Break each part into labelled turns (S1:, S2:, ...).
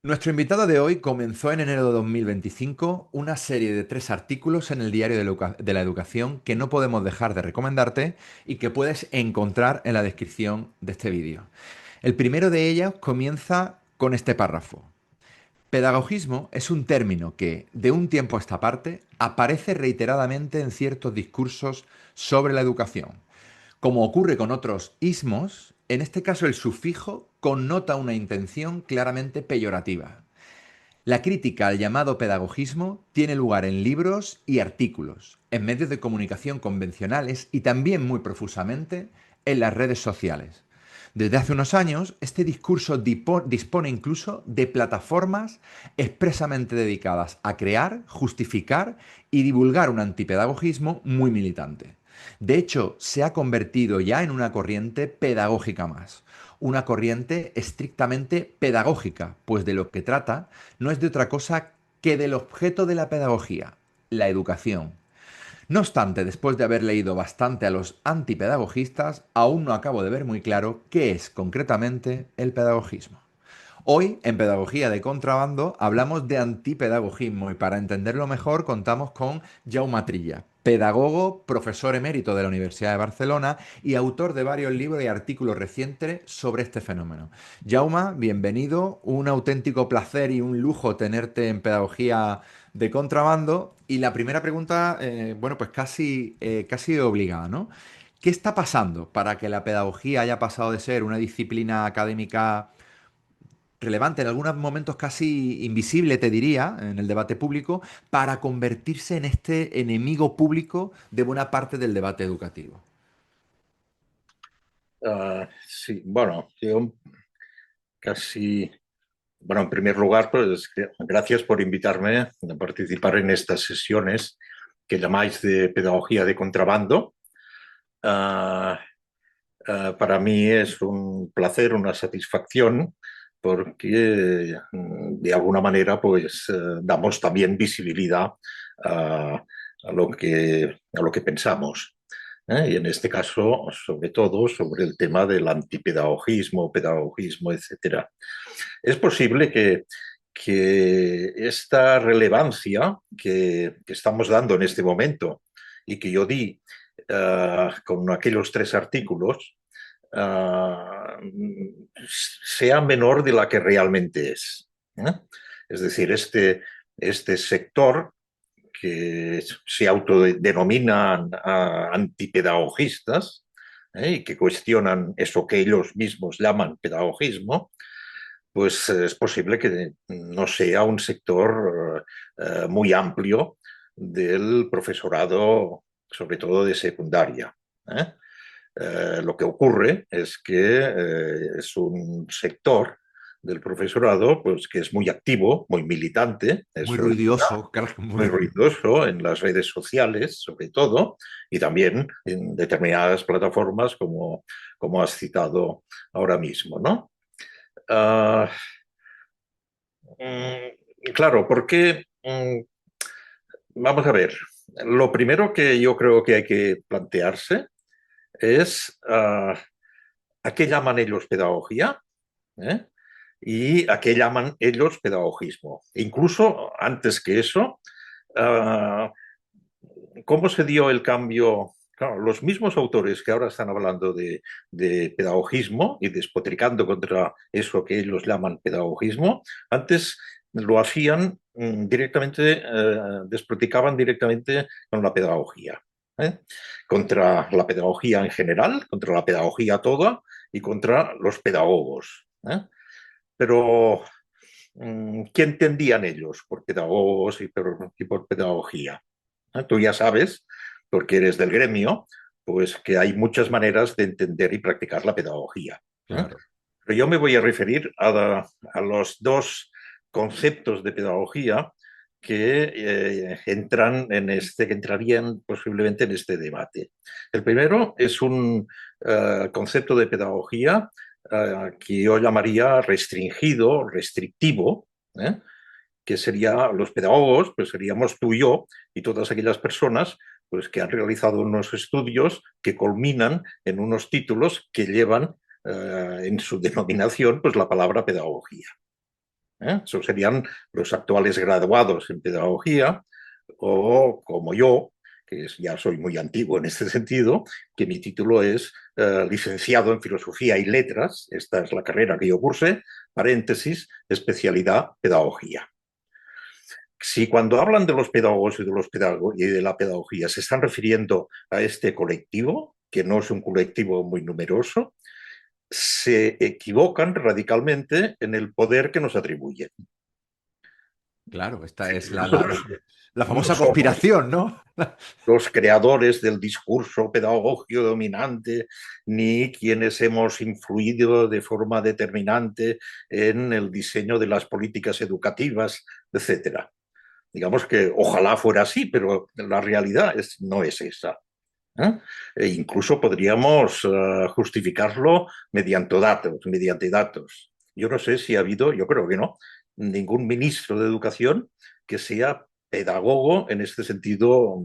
S1: Nuestro invitado de hoy comenzó en enero de 2025 una serie de 3 artículos en el Diario de la Educación que no podemos dejar de recomendarte y que puedes encontrar en la descripción de este vídeo. El primero de ellos comienza con este párrafo. Pedagogismo es un término que, de un tiempo a esta parte, aparece reiteradamente en ciertos discursos sobre la educación. Como ocurre con otros ismos, en este caso el sufijo connota una intención claramente peyorativa. La crítica al llamado pedagogismo tiene lugar en libros y artículos, en medios de comunicación convencionales y también muy profusamente en las redes sociales. Desde hace unos años, este discurso dispone incluso de plataformas expresamente dedicadas a crear, justificar y divulgar un antipedagogismo muy militante. De hecho, se ha convertido ya en una corriente pedagógica más, una corriente estrictamente pedagógica, pues de lo que trata no es de otra cosa que del objeto de la pedagogía, la educación. No obstante, después de haber leído bastante a los antipedagogistas, aún no acabo de ver muy claro qué es concretamente el pedagogismo. Hoy, en Pedagogía de Contrabando, hablamos de antipedagogismo y para entenderlo mejor contamos con Jaume Trilla, pedagogo, profesor emérito de la Universidad de Barcelona y autor de varios libros y artículos recientes sobre este fenómeno. Jaume, bienvenido, un auténtico placer y un lujo tenerte en Pedagogía de Contrabando. Y la primera pregunta, bueno, pues casi obligada, ¿no? ¿Qué está pasando para que la pedagogía haya pasado de ser una disciplina académica relevante, en algunos momentos casi invisible, te diría, en el debate público, para convertirse en este enemigo público de buena parte del debate educativo?
S2: Sí, bueno, yo casi, bueno, en primer lugar, pues gracias por invitarme a participar en estas sesiones que llamáis de pedagogía de contrabando. Ah, para mí es un placer, una satisfacción, porque de alguna manera, pues damos también visibilidad a, a lo que pensamos. Y en este caso, sobre todo, sobre el tema del antipedagogismo, pedagogismo, etcétera. Es posible que esta relevancia que estamos dando en este momento y que yo di con aquellos 3 artículos sea menor de la que realmente es. ¿Eh? Es decir, este sector que se autodenominan antipedagogistas y que cuestionan eso que ellos mismos llaman pedagogismo, pues es posible que no sea un sector muy amplio del profesorado, sobre todo de secundaria. ¿Eh? Lo que ocurre es que es un sector del profesorado pues, que es muy activo, muy militante,
S1: Muy
S2: eso es
S1: ruidoso, claro,
S2: muy ruidoso en las redes sociales, sobre todo, y también en determinadas plataformas como has citado ahora mismo, ¿no? Ah, claro, porque vamos a ver, lo primero que yo creo que hay que plantearse es a qué llaman ellos pedagogía, ¿eh? Y a qué llaman ellos pedagogismo. Incluso antes que eso, uh, ¿cómo se dio el cambio? Claro, los mismos autores que ahora están hablando de pedagogismo y despotricando contra eso que ellos llaman pedagogismo, antes lo hacían directamente, despotricaban directamente con la pedagogía. ¿Eh? Contra la pedagogía en general, contra la pedagogía toda y contra los pedagogos. ¿Eh? Pero, ¿qué entendían ellos por pedagogos y por pedagogía? Tú ya sabes, porque eres del gremio, pues que hay muchas maneras de entender y practicar la pedagogía. ¿Eh?
S1: claro.
S2: Pero yo me voy a referir a los 2 conceptos de pedagogía que que entrarían posiblemente en este debate. El primero es un concepto de pedagogía que yo llamaría restringido, restrictivo, ¿eh? Que sería los pedagogos, pues seríamos tú y yo y todas aquellas personas pues, que han realizado unos estudios que culminan en unos títulos que llevan en su denominación pues, la palabra pedagogía. Esos serían los actuales graduados en pedagogía, o como yo, ya soy muy antiguo en este sentido, que mi título es licenciado en Filosofía y Letras. Esta es la carrera que yo cursé, paréntesis, especialidad Pedagogía. Si cuando hablan de los pedagogos y de, y de la pedagogía se están refiriendo a este colectivo, que no es un colectivo muy numeroso, se equivocan radicalmente en el poder que nos atribuyen.
S1: Claro, esta es
S2: Nosotros
S1: la
S2: no
S1: famosa
S2: somos
S1: conspiración, ¿no?
S2: los creadores del discurso pedagógico dominante, ni quienes hemos influido de forma determinante en el diseño de las políticas educativas, etcétera. Digamos que ojalá fuera así, pero la realidad no es esa. ¿Eh? E incluso podríamos justificarlo mediante datos. Yo no sé si ha habido, yo creo que no, ningún ministro de educación que sea pedagogo en este sentido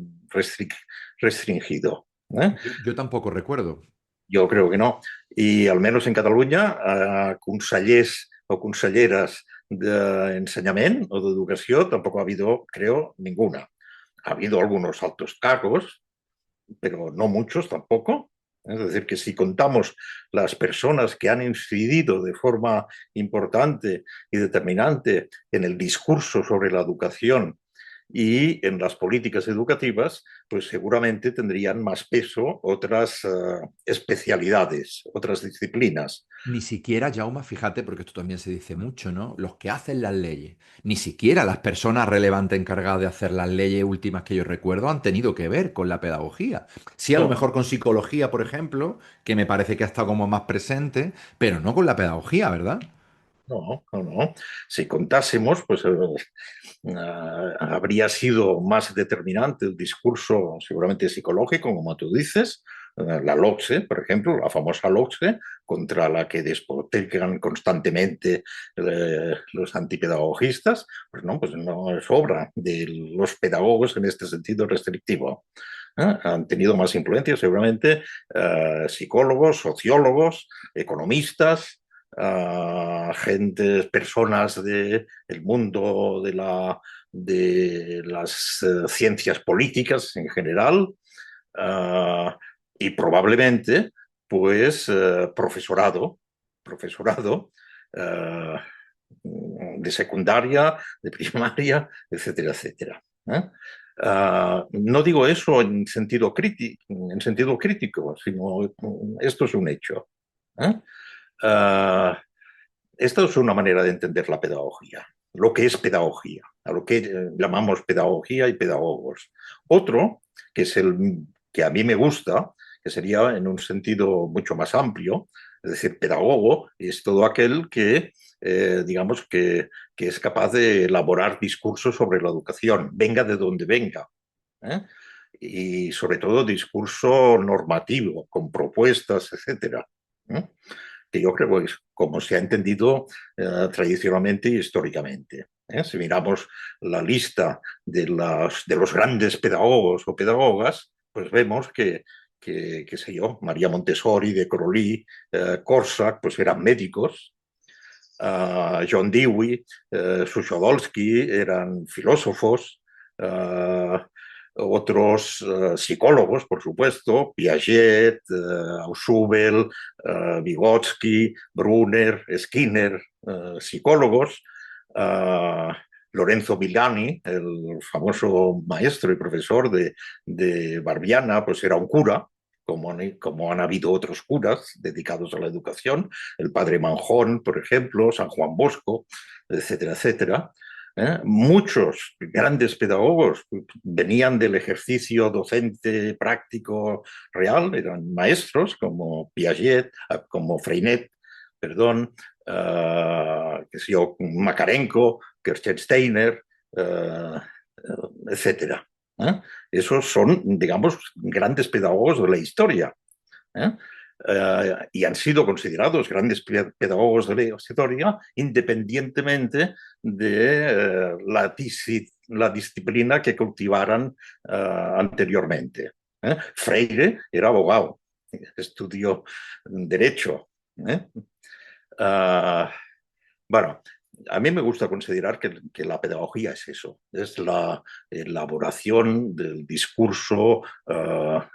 S2: restringido. ¿Eh?
S1: Yo tampoco recuerdo.
S2: Yo creo que no. Y al menos en Catalunya, consellers o conselleres d'ensenyament o d'educació tampoco ha habido, creo, ninguna. Ha habido algunos altos cargos, pero no muchos tampoco. Es decir, que si contamos las personas que han incidido de forma importante y determinante en el discurso sobre la educación y en las políticas educativas, pues seguramente tendrían más peso otras especialidades, otras disciplinas.
S1: Ni siquiera, Jaume, fíjate, porque esto también se dice mucho, ¿no? Los que hacen las leyes, ni siquiera las personas relevantes encargadas de hacer las leyes últimas que yo recuerdo han tenido que ver con la pedagogía. Sí, a lo
S2: No,
S1: mejor con psicología, por ejemplo, que me parece que ha estado como más presente, pero no con la pedagogía, ¿verdad?
S2: no, no, no. Si contásemos, pues habría sido más determinante el discurso seguramente psicológico, como tú dices, la LOCSE, por ejemplo, la famosa LOCSE, contra la que despotrican constantemente los antipedagogistas, pues no es obra de los pedagogos en este sentido restrictivo. Han tenido más influencia seguramente psicólogos, sociólogos, economistas, personas del mundo de las ciencias políticas en general, uh, y probablemente pues profesorado uh, de secundaria, de primaria, etcétera, etcétera. No digo eso en sentido crítico, sino esto es un hecho. ¿Eh? Uh, Esto es una manera de entender la pedagogía, lo que es pedagogía, a lo que llamamos pedagogía y pedagogos. Otro, que es el que a mí me gusta, que sería en un sentido mucho más amplio, es decir, pedagogo es todo aquel que, digamos, que es capaz de elaborar discursos sobre la educación, venga de donde venga. ¿Eh? Y sobre todo discurso normativo, con propuestas, etcétera. ¿Eh? Que yo creo que es como se ha entendido tradicionalmente y históricamente. Si miramos la lista de los grandes pedagogos o pedagogas, pues vemos qué sé yo, María Montessori, de Crowley, Korsak, pues eran médicos, John Dewey, Suchodolski eran filósofos, otros psicólogos, por supuesto, Piaget, Ausubel, Vygotsky, Brunner, Skinner, psicólogos, Lorenzo Villani, el famoso maestro y profesor de Barbiana, pues era un cura, como han habido otros curas dedicados a la educación, el padre Manjón, por ejemplo, San Juan Bosco, etcétera, etcétera. Muchos grandes pedagogos venían del ejercicio docente práctico real, eran maestros como Piaget, como Freinet, perdón, que sé yo, Makarenko, Kerstensteiner, etcétera. ¿Eh? Esos son, digamos, grandes pedagogos de la historia. ¿Eh? Y han sido considerados grandes pedagogos de la historia independientemente de la disciplina que cultivaran anteriormente. Freire era abogado, estudió derecho. ¿Eh? Uh, bueno, A mí me gusta considerar que la pedagogía es eso, es la elaboración del discurso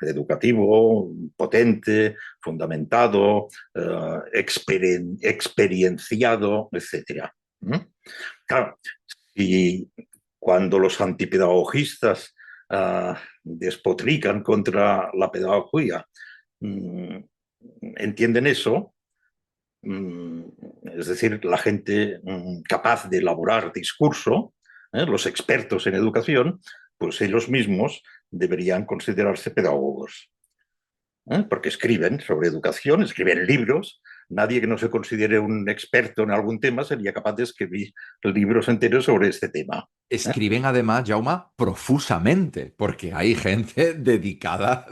S2: educativo potente, fundamentado, experienciado, etcétera. ¿Mm? Claro, y cuando los antipedagogistas despotrican contra la pedagogía, mm, entienden eso, mm, es decir, la gente capaz de elaborar discurso, los expertos en educación, pues ellos mismos deberían considerarse pedagogos, porque escriben sobre educación, escriben libros. Nadie que no se considere un experto en algún tema sería capaz de escribir libros enteros sobre este tema. ¿Eh?
S1: Escriben además, Jauma, profusamente, porque hay gente dedicada,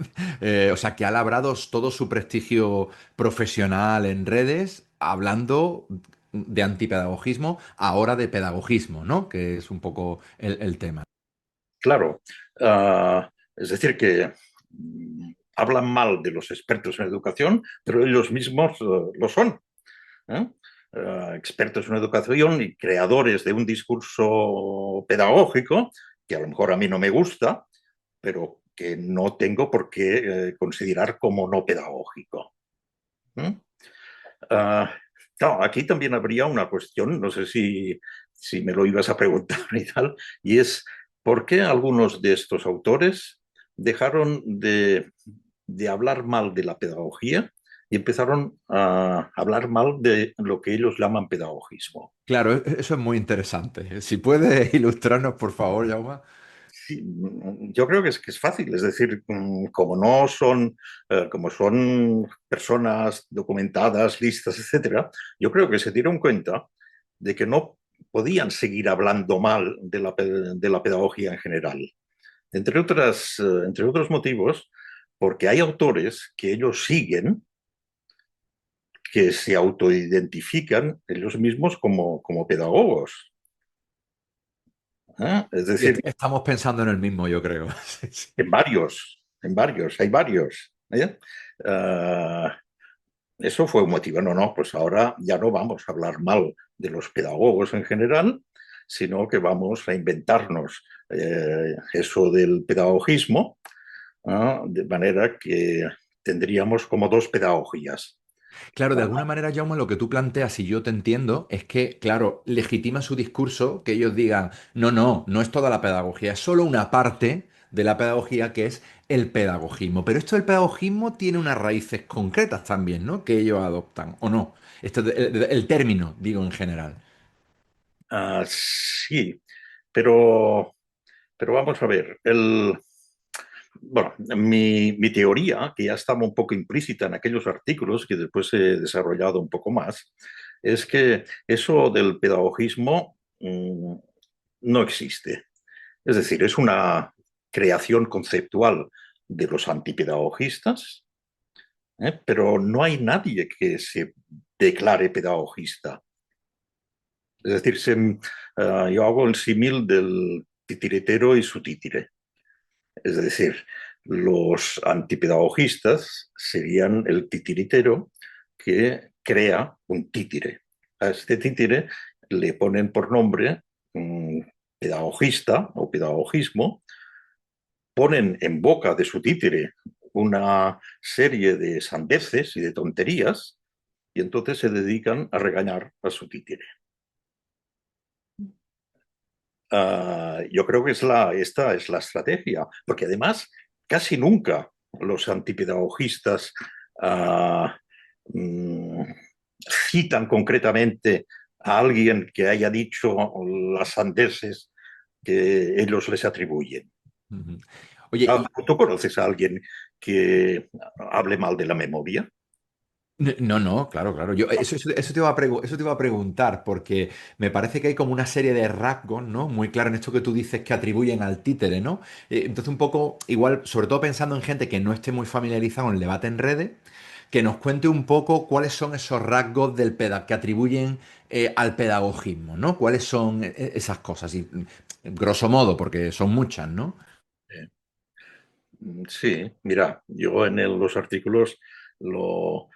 S1: o sea, que ha labrado todo su prestigio profesional en redes hablando de antipedagogismo, ahora de pedagogismo, ¿no? Que es un poco el tema.
S2: Claro, es decir, que hablan mal de los expertos en educación, pero ellos mismos lo son. ¿Eh? Expertos en educación y creadores de un discurso pedagógico que a lo mejor a mí no me gusta, pero que no tengo por qué considerar como no pedagógico. ¿Eh? Uh, claro, aquí también habría una cuestión, no sé si me lo ibas a preguntar y tal, y es por qué algunos de estos autores dejaron de hablar mal de la pedagogía y empezaron a hablar mal de lo que ellos llaman pedagogismo.
S1: Claro, eso es muy interesante. Si puedes ilustrarnos, por favor, Jauma.
S2: Sí, yo creo que es fácil, es decir, como no son, como son personas documentadas, listas, etcétera, yo creo que se dieron cuenta de que no podían seguir hablando mal de la pedagogía en general. Entre otros motivos, porque hay autores que ellos siguen, que se autoidentifican ellos mismos como pedagogos. ¿Eh? Es
S1: Y
S2: decir,
S1: estamos pensando en el mismo, yo creo. Sí, sí.
S2: hay varios. ¿Eh? Uh, eso fue un motivo. No, no, pues ahora ya no vamos a hablar mal de los pedagogos en general, sino que vamos a inventarnos eso del pedagogismo, de manera que tendríamos como dos pedagogías.
S1: Claro, de alguna manera, Jaume, lo que tú planteas, si yo te entiendo, es que, claro, legitima su discurso que ellos digan, no, no, no es toda la pedagogía, es solo una parte de la pedagogía que es el pedagogismo. Pero esto del pedagogismo tiene unas raíces concretas también, ¿no? Que ellos adoptan, ¿o no? Esto es el término, digo, en general.
S2: Sí, pero vamos a ver. Bueno, mi teoría, que ya estaba un poco implícita en aquellos artículos que después he desarrollado un poco más, es que eso del pedagogismo no existe. Es decir, es una creación conceptual de los antipedagogistas, pero no hay nadie que se declare pedagogista. Es decir, yo hago el símil del titiritero y su títire. Es decir, los antipedagogistas serían el titiritero que crea un títire. A este títire le ponen por nombre pedagogista o pedagogismo, ponen en boca de su títere una serie de sandeces y de tonterías y entonces se dedican a regañar a su títere. Yo creo que esta es la estrategia, porque además casi nunca los antipedagogistas uh, mm, citan concretamente a alguien que haya dicho las sandeces que ellos les atribuyen.
S1: Ujú. Oye,
S2: ¿Tú conoces a alguien que hable mal de la memoria?
S1: no, no, claro, claro. Eso te iba eso te iba a preguntar, porque me parece que hay como una serie de rasgos, ¿no? Muy claro en esto que tú dices que atribuyen al títere, ¿no? Entonces, un poco, igual, sobre todo pensando en gente que no esté muy familiarizado en el debate en redes, que nos cuente un poco cuáles son esos rasgos que atribuyen al pedagogismo, ¿no? ¿Cuáles son esas cosas? Y, grosso modo, porque son muchas, ¿no?
S2: Eh, Sí, mira, yo en los artículos lo,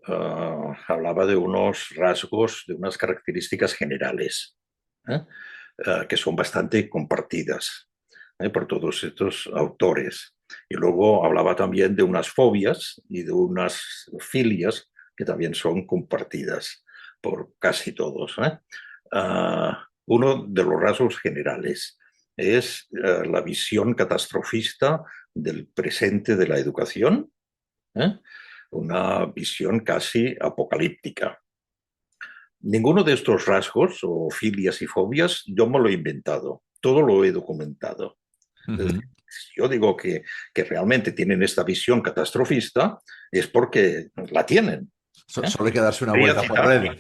S2: hablaba de unos rasgos, de unas características generales, ¿eh? Que son bastante compartidas, por todos estos autores. Y luego hablaba también de unas fobias y de unas filias que también son compartidas por casi todos. Uno de los rasgos generales es la visión catastrofista del presente de la educación, ¿eh? Una visión casi apocalíptica. Ninguno de estos rasgos o filias y fobias yo me lo he inventado, todo lo he documentado. Es
S1: Ujú.
S2: decir, si yo digo que realmente tienen esta visión catastrofista, es porque la tienen. ¿Eh?
S1: Solo hay que darse una
S2: Podría
S1: vuelta por
S2: citar,
S1: redes.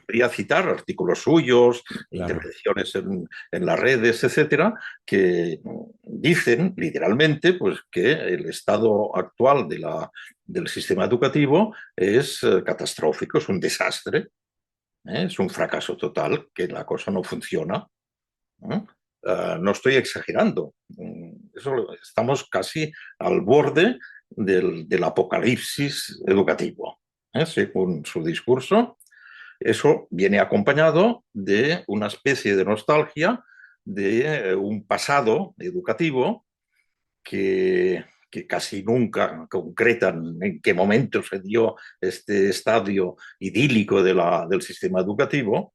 S2: podría citar artículos suyos,
S1: Claro.
S2: intervenciones en las redes, etcétera, que dicen literalmente pues, que el estado actual del sistema educativo es catastrófico, es un desastre, es un fracaso total, que la cosa no funciona. ¿Eh? No estoy exagerando. Estamos casi al borde del apocalipsis educativo, según su discurso. Eso viene acompañado de una especie de nostalgia de un pasado educativo que casi nunca concretan en qué momento se dio este estadio idílico del sistema educativo.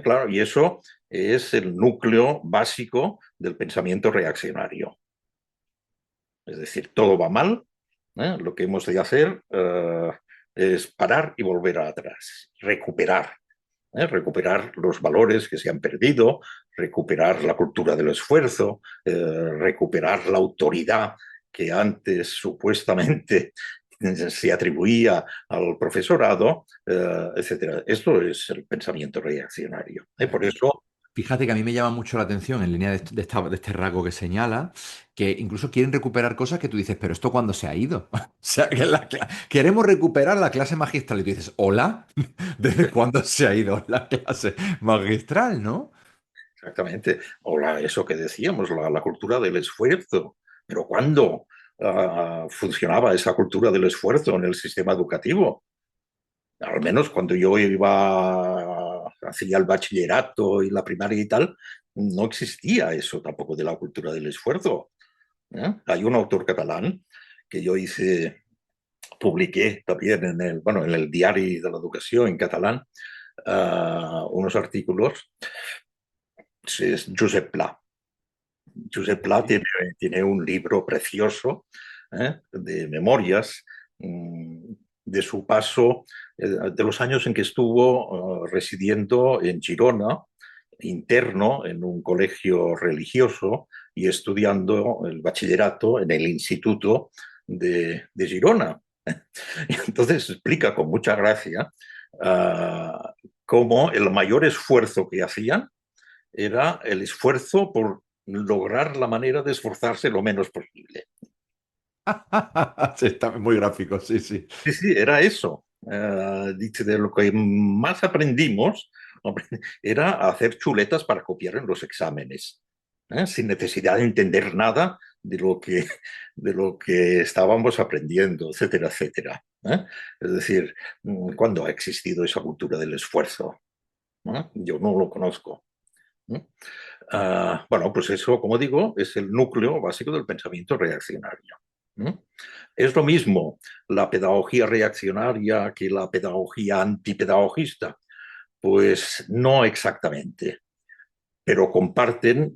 S2: Claro, y eso es el núcleo básico del pensamiento reaccionario. Es decir, todo va mal, lo que hemos de hacer es parar y volver atrás, recuperar los valores que se han perdido, recuperar la cultura del esfuerzo, recuperar la autoridad que antes supuestamente se atribuía al profesorado, etcétera. Esto es el pensamiento reaccionario. Por eso,
S1: Fíjate que a mí me llama mucho la atención en línea de este rasgo que señala, que incluso quieren recuperar cosas que tú dices, pero ¿esto cuándo se ha ido? O sea, que queremos recuperar la clase magistral y tú dices, ¿hola? ¿Desde cuándo se ha ido la clase magistral, no?
S2: exactamente, o eso que decíamos, la cultura del esfuerzo. Pero ¿cuándo funcionaba esa cultura del esfuerzo en el sistema educativo? Al menos cuando yo hacía el bachillerato y la primaria y tal, no existía eso tampoco de la cultura del esfuerzo. Hay un autor catalán que yo publiqué también en el diario de la educación en catalán, unos artículos, es Josep Pla. Josep Pla tiene un libro precioso, de memorias, de su paso, de los años en que estuvo residiendo en Girona, interno en un colegio religioso y estudiando el bachillerato en el Instituto de Girona. Y entonces explica con mucha gracia cómo el mayor esfuerzo que hacían era el esfuerzo por lograr la manera de esforzarse lo menos posible.
S1: Sí, está muy gráfico, sí, sí.
S2: Sí, sí, era eso. Dice, de lo que más aprendimos era hacer chuletas para copiar en los exámenes, sin necesidad de entender nada de lo que estábamos aprendiendo, etcétera, etcétera. Es decir, ¿cuándo ha existido esa cultura del esfuerzo? Yo no lo conozco. Bueno, pues eso, como digo, es el núcleo básico del pensamiento reaccionario. ¿Mm? Es lo mismo la pedagogía reaccionaria que la pedagogía antipedagogista. Pues no exactamente, pero comparten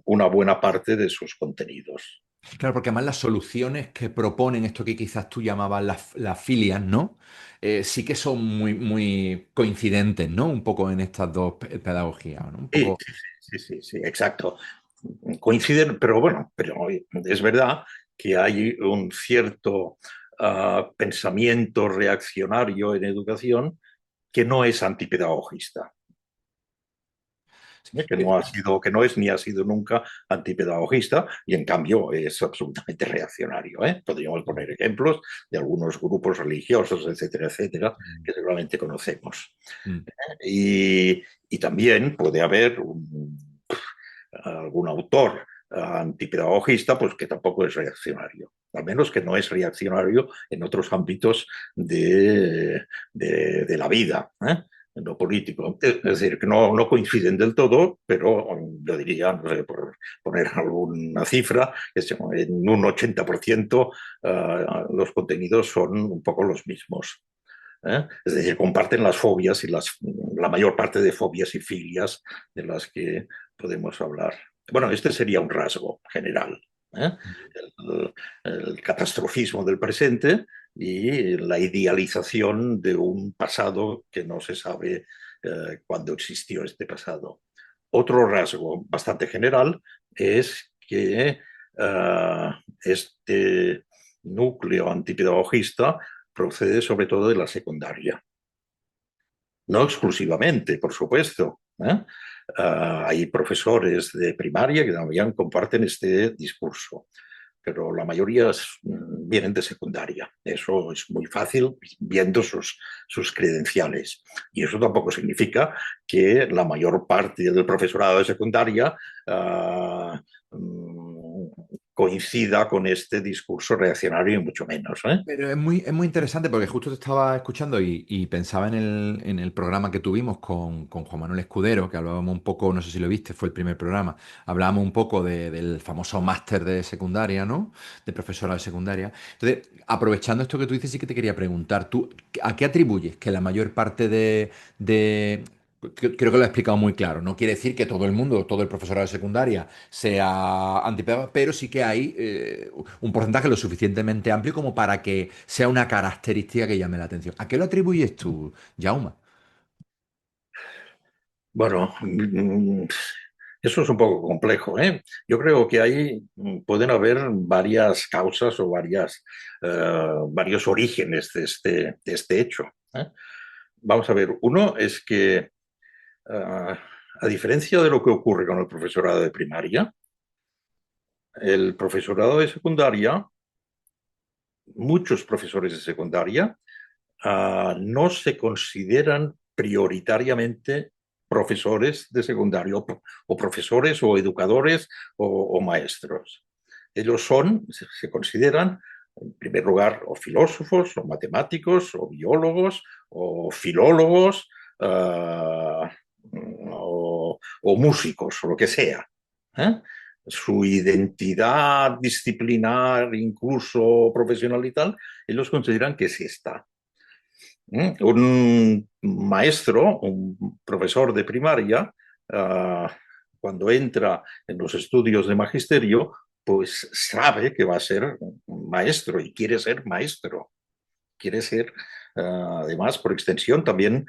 S2: una buena parte de sus contenidos.
S1: Claro, porque además las soluciones que proponen, esto que quizás tú llamabas las filias, ¿no? Sí que son muy coincidentes, ¿no? Un poco en estas dos pedagogías, ¿no? Un
S2: Sí,
S1: poco.
S2: sí, sí, sí, sí, exacto. Coinciden, pero bueno, pero es verdad que hay un cierto pensamiento reaccionario en educación que no es antipedagogista, que no es ni ha sido nunca antipedagogista y en cambio es absolutamente reaccionario. Podríamos poner ejemplos de algunos grupos religiosos, etcétera, etcétera, que seguramente conocemos.
S1: Mm.
S2: Y también puede haber algún autor antipedagogista, pues que tampoco es reaccionario. al menos que no es reaccionario en otros ámbitos de la vida, ¿eh? En lo político. Es decir, que no coinciden del todo, pero yo diría, no sé, por poner alguna cifra, en un 80% los contenidos son un poco los mismos. Es decir, comparten las fobias y la mayor parte de fobias y filias de las que podemos hablar. Bueno, este sería un rasgo general. ¿eh? El, el catastrofismo del presente y la idealización de un pasado que no se sabe cuándo existió este pasado. Otro rasgo bastante general es que este núcleo antipedagogista procede sobre todo de la secundaria. No exclusivamente, por supuesto. Hay profesores de primaria que también comparten este discurso, pero la mayoría vienen de secundaria. Eso es muy fácil viendo sus credenciales. Y eso tampoco significa que la mayor parte del profesorado de secundaria coincida con este discurso reaccionario y mucho menos.
S1: Pero es muy interesante porque justo te estaba escuchando y pensaba en el programa que tuvimos con Juan Manuel Escudero, que hablábamos un poco, no sé si lo viste, fue el primer programa, hablábamos un poco del famoso máster de secundaria, ¿no? De profesorado de secundaria. Entonces, aprovechando esto que tú dices, sí que te quería preguntar, ¿tú a qué atribuyes que la mayor parte creo que lo he explicado muy claro. No quiere decir que todo el mundo, todo el profesorado de secundaria sea antipedagógico, pero sí que hay un porcentaje lo suficientemente amplio como para que sea una característica que llame la atención. ¿A qué lo atribuyes tú, Jauma?
S2: Bueno, eso es un poco complejo, ¿eh? Yo creo que ahí pueden haber varias causas o varios orígenes de este hecho. ¿eh? Vamos a ver, uno es que, a diferencia de lo que ocurre con el profesorado de primaria, el profesorado de secundaria, muchos profesores de secundaria, no se consideran prioritariamente profesores de secundario o profesores o educadores o maestros. Ellos se consideran, en primer lugar, o filósofos, o matemáticos, o biólogos, o filólogos, o músicos, o lo que sea. ¿eh? Su identidad disciplinar, incluso profesional y tal, ellos consideran que es esta. Un maestro, un profesor de primaria, cuando entra en los estudios de magisterio, pues sabe que va a ser maestro y quiere ser maestro. Quiere ser, además, por extensión, también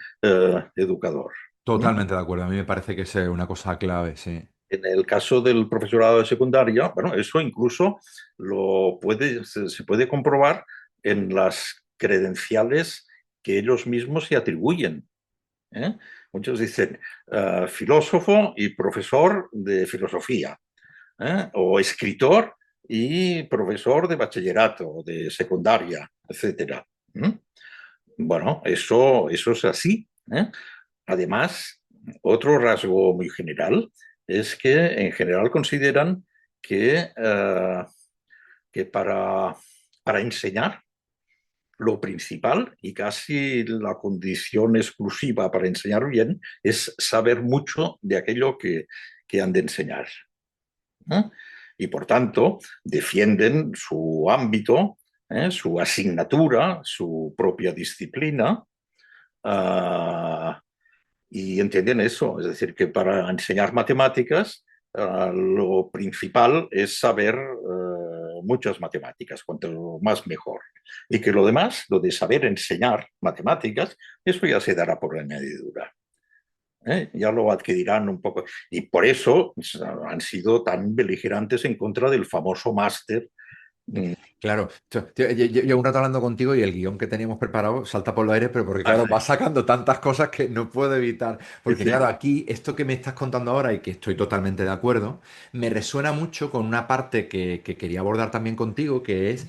S2: educador. ¿Mm?
S1: Totalmente de acuerdo. A mí me parece que es una cosa clave, sí.
S2: En el caso del profesorado de secundaria, bueno, eso incluso se puede comprobar en las credenciales que ellos mismos se atribuyen. ¿eh? Muchos dicen filósofo y profesor de filosofía, o escritor y profesor de bachillerato, de secundaria, etcétera. Bueno, eso es así. Además, otro rasgo muy general es que en general consideran que, que para enseñar lo principal y casi la condición exclusiva para enseñar bien es saber mucho de aquello que han de enseñar. ¿eh? Y por tanto, defienden su ámbito, su asignatura, su propia disciplina, uh, y entienden eso. Es decir, que para enseñar matemáticas, lo principal es saber muchas matemáticas, cuanto más mejor. Y que lo demás, lo de saber enseñar matemáticas, eso ya se dará por añadidura. Ya lo adquirirán un poco. Y por eso pues, han sido tan beligerantes en contra del famoso máster. mm,
S1: Claro, llevo un rato hablando contigo y el guión que teníamos preparado salta por los aires, pero porque claro,
S2: sí,
S1: va sacando tantas cosas que no puedo evitar. Porque
S2: sí.
S1: claro, aquí esto que me estás contando ahora y que estoy totalmente de acuerdo, me resuena mucho con una parte que quería abordar también contigo, que es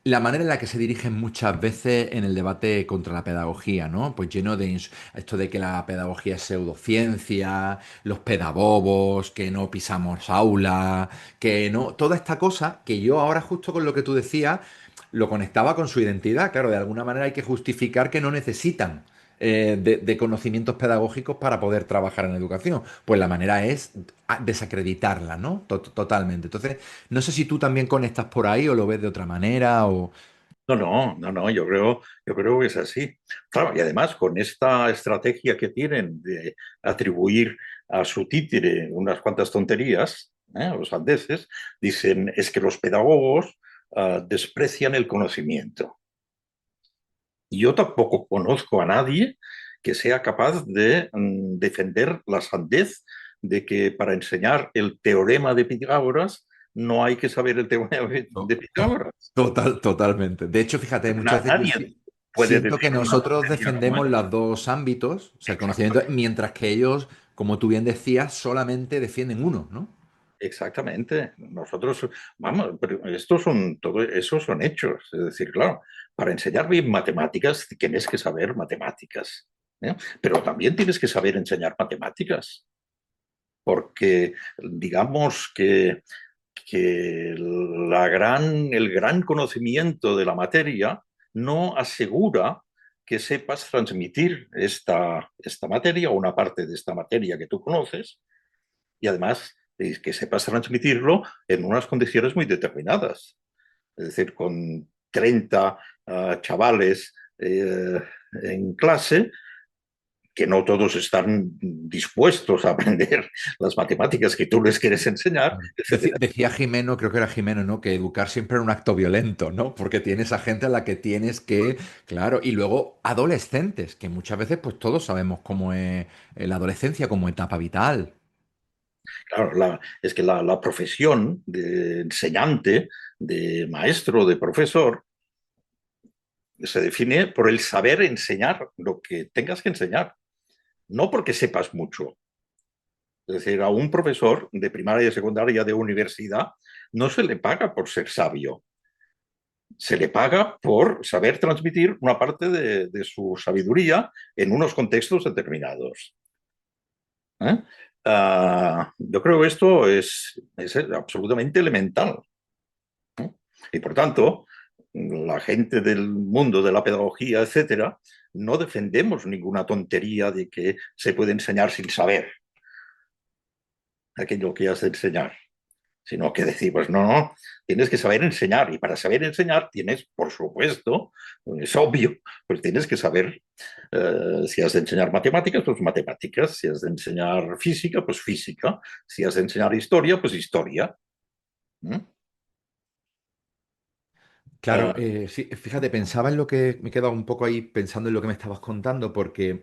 S1: la manera en la que se dirigen muchas veces en el debate contra la pedagogía, ¿no? Pues lleno de esto de que la pedagogía es pseudociencia, los pedagogos, que no pisamos aula, que no, toda esta cosa que yo ahora justo con lo que tú decías lo conectaba con su identidad. Claro, de alguna manera hay que justificar que no necesitan de conocimientos pedagógicos para poder trabajar en educación. Pues la manera es desacreditarla, ¿no? Totalmente. Entonces, no sé si tú también conectas por ahí o lo ves de otra manera o...
S2: No, no, no, no, yo creo que es así. Claro, y además con esta estrategia que tienen de atribuir a su títere unas cuantas tonterías, los andeses, dicen es que los pedagogos desprecian el conocimiento. Y yo tampoco conozco a nadie que sea capaz de defender la sandez de que para enseñar el teorema de Pitágoras no hay que saber el teorema
S1: No,
S2: de Pitágoras.
S1: totalmente. De hecho, fíjate, muchas veces yo
S2: Nadie puede
S1: siento que
S2: decir una
S1: nosotros
S2: tontería como
S1: defendemos
S2: esa.
S1: los dos ámbitos, o sea, el conocimiento,
S2: Exactamente,
S1: mientras que ellos, como tú bien decías, solamente defienden uno, ¿no?
S2: exactamente. Nosotros, vamos, pero estos son todo, esos son hechos. Es decir, claro, para enseñar bien matemáticas tienes que saber matemáticas, ¿eh? Pero también tienes que saber enseñar matemáticas, porque digamos que el gran conocimiento de la materia no asegura que sepas transmitir esta materia o una parte de esta materia que tú conoces y además que sepas transmitirlo en unas condiciones muy determinadas. Es decir, con 30 chavales en clase, que no todos están dispuestos a aprender las matemáticas que tú les quieres enseñar,
S1: Claro.
S2: etcétera.
S1: Decía Jimeno, creo que era Jimeno, ¿no? Que educar siempre era un acto violento, ¿no? Porque tienes a gente a la que tienes que, claro, y luego adolescentes, que muchas veces pues todos sabemos cómo es la adolescencia como etapa vital.
S2: Claro, es que la profesión de enseñante, de maestro, de profesor, se define por el saber enseñar lo que tengas que enseñar, no porque sepas mucho. Es decir, a un profesor de primaria y secundaria de universidad no se le paga por ser sabio, se le paga por saber transmitir una parte de su sabiduría en unos contextos determinados. ¿Eh? Yo creo que esto es absolutamente elemental, ¿no? Y por tanto, la gente del mundo de la pedagogía, etcétera, no defendemos ninguna tontería de que se puede enseñar sin saber aquello que has de enseñar, sino que decimos, no, no, tienes que saber enseñar y para saber enseñar tienes, por supuesto, es obvio, pues tienes que saber, si has de enseñar matemáticas, pues matemáticas, si has de enseñar física, pues física, si has de enseñar historia, pues historia. ¿Mm?
S1: Claro, sí, fíjate, pensaba en lo que me he quedado un poco ahí pensando en lo que me estabas contando, porque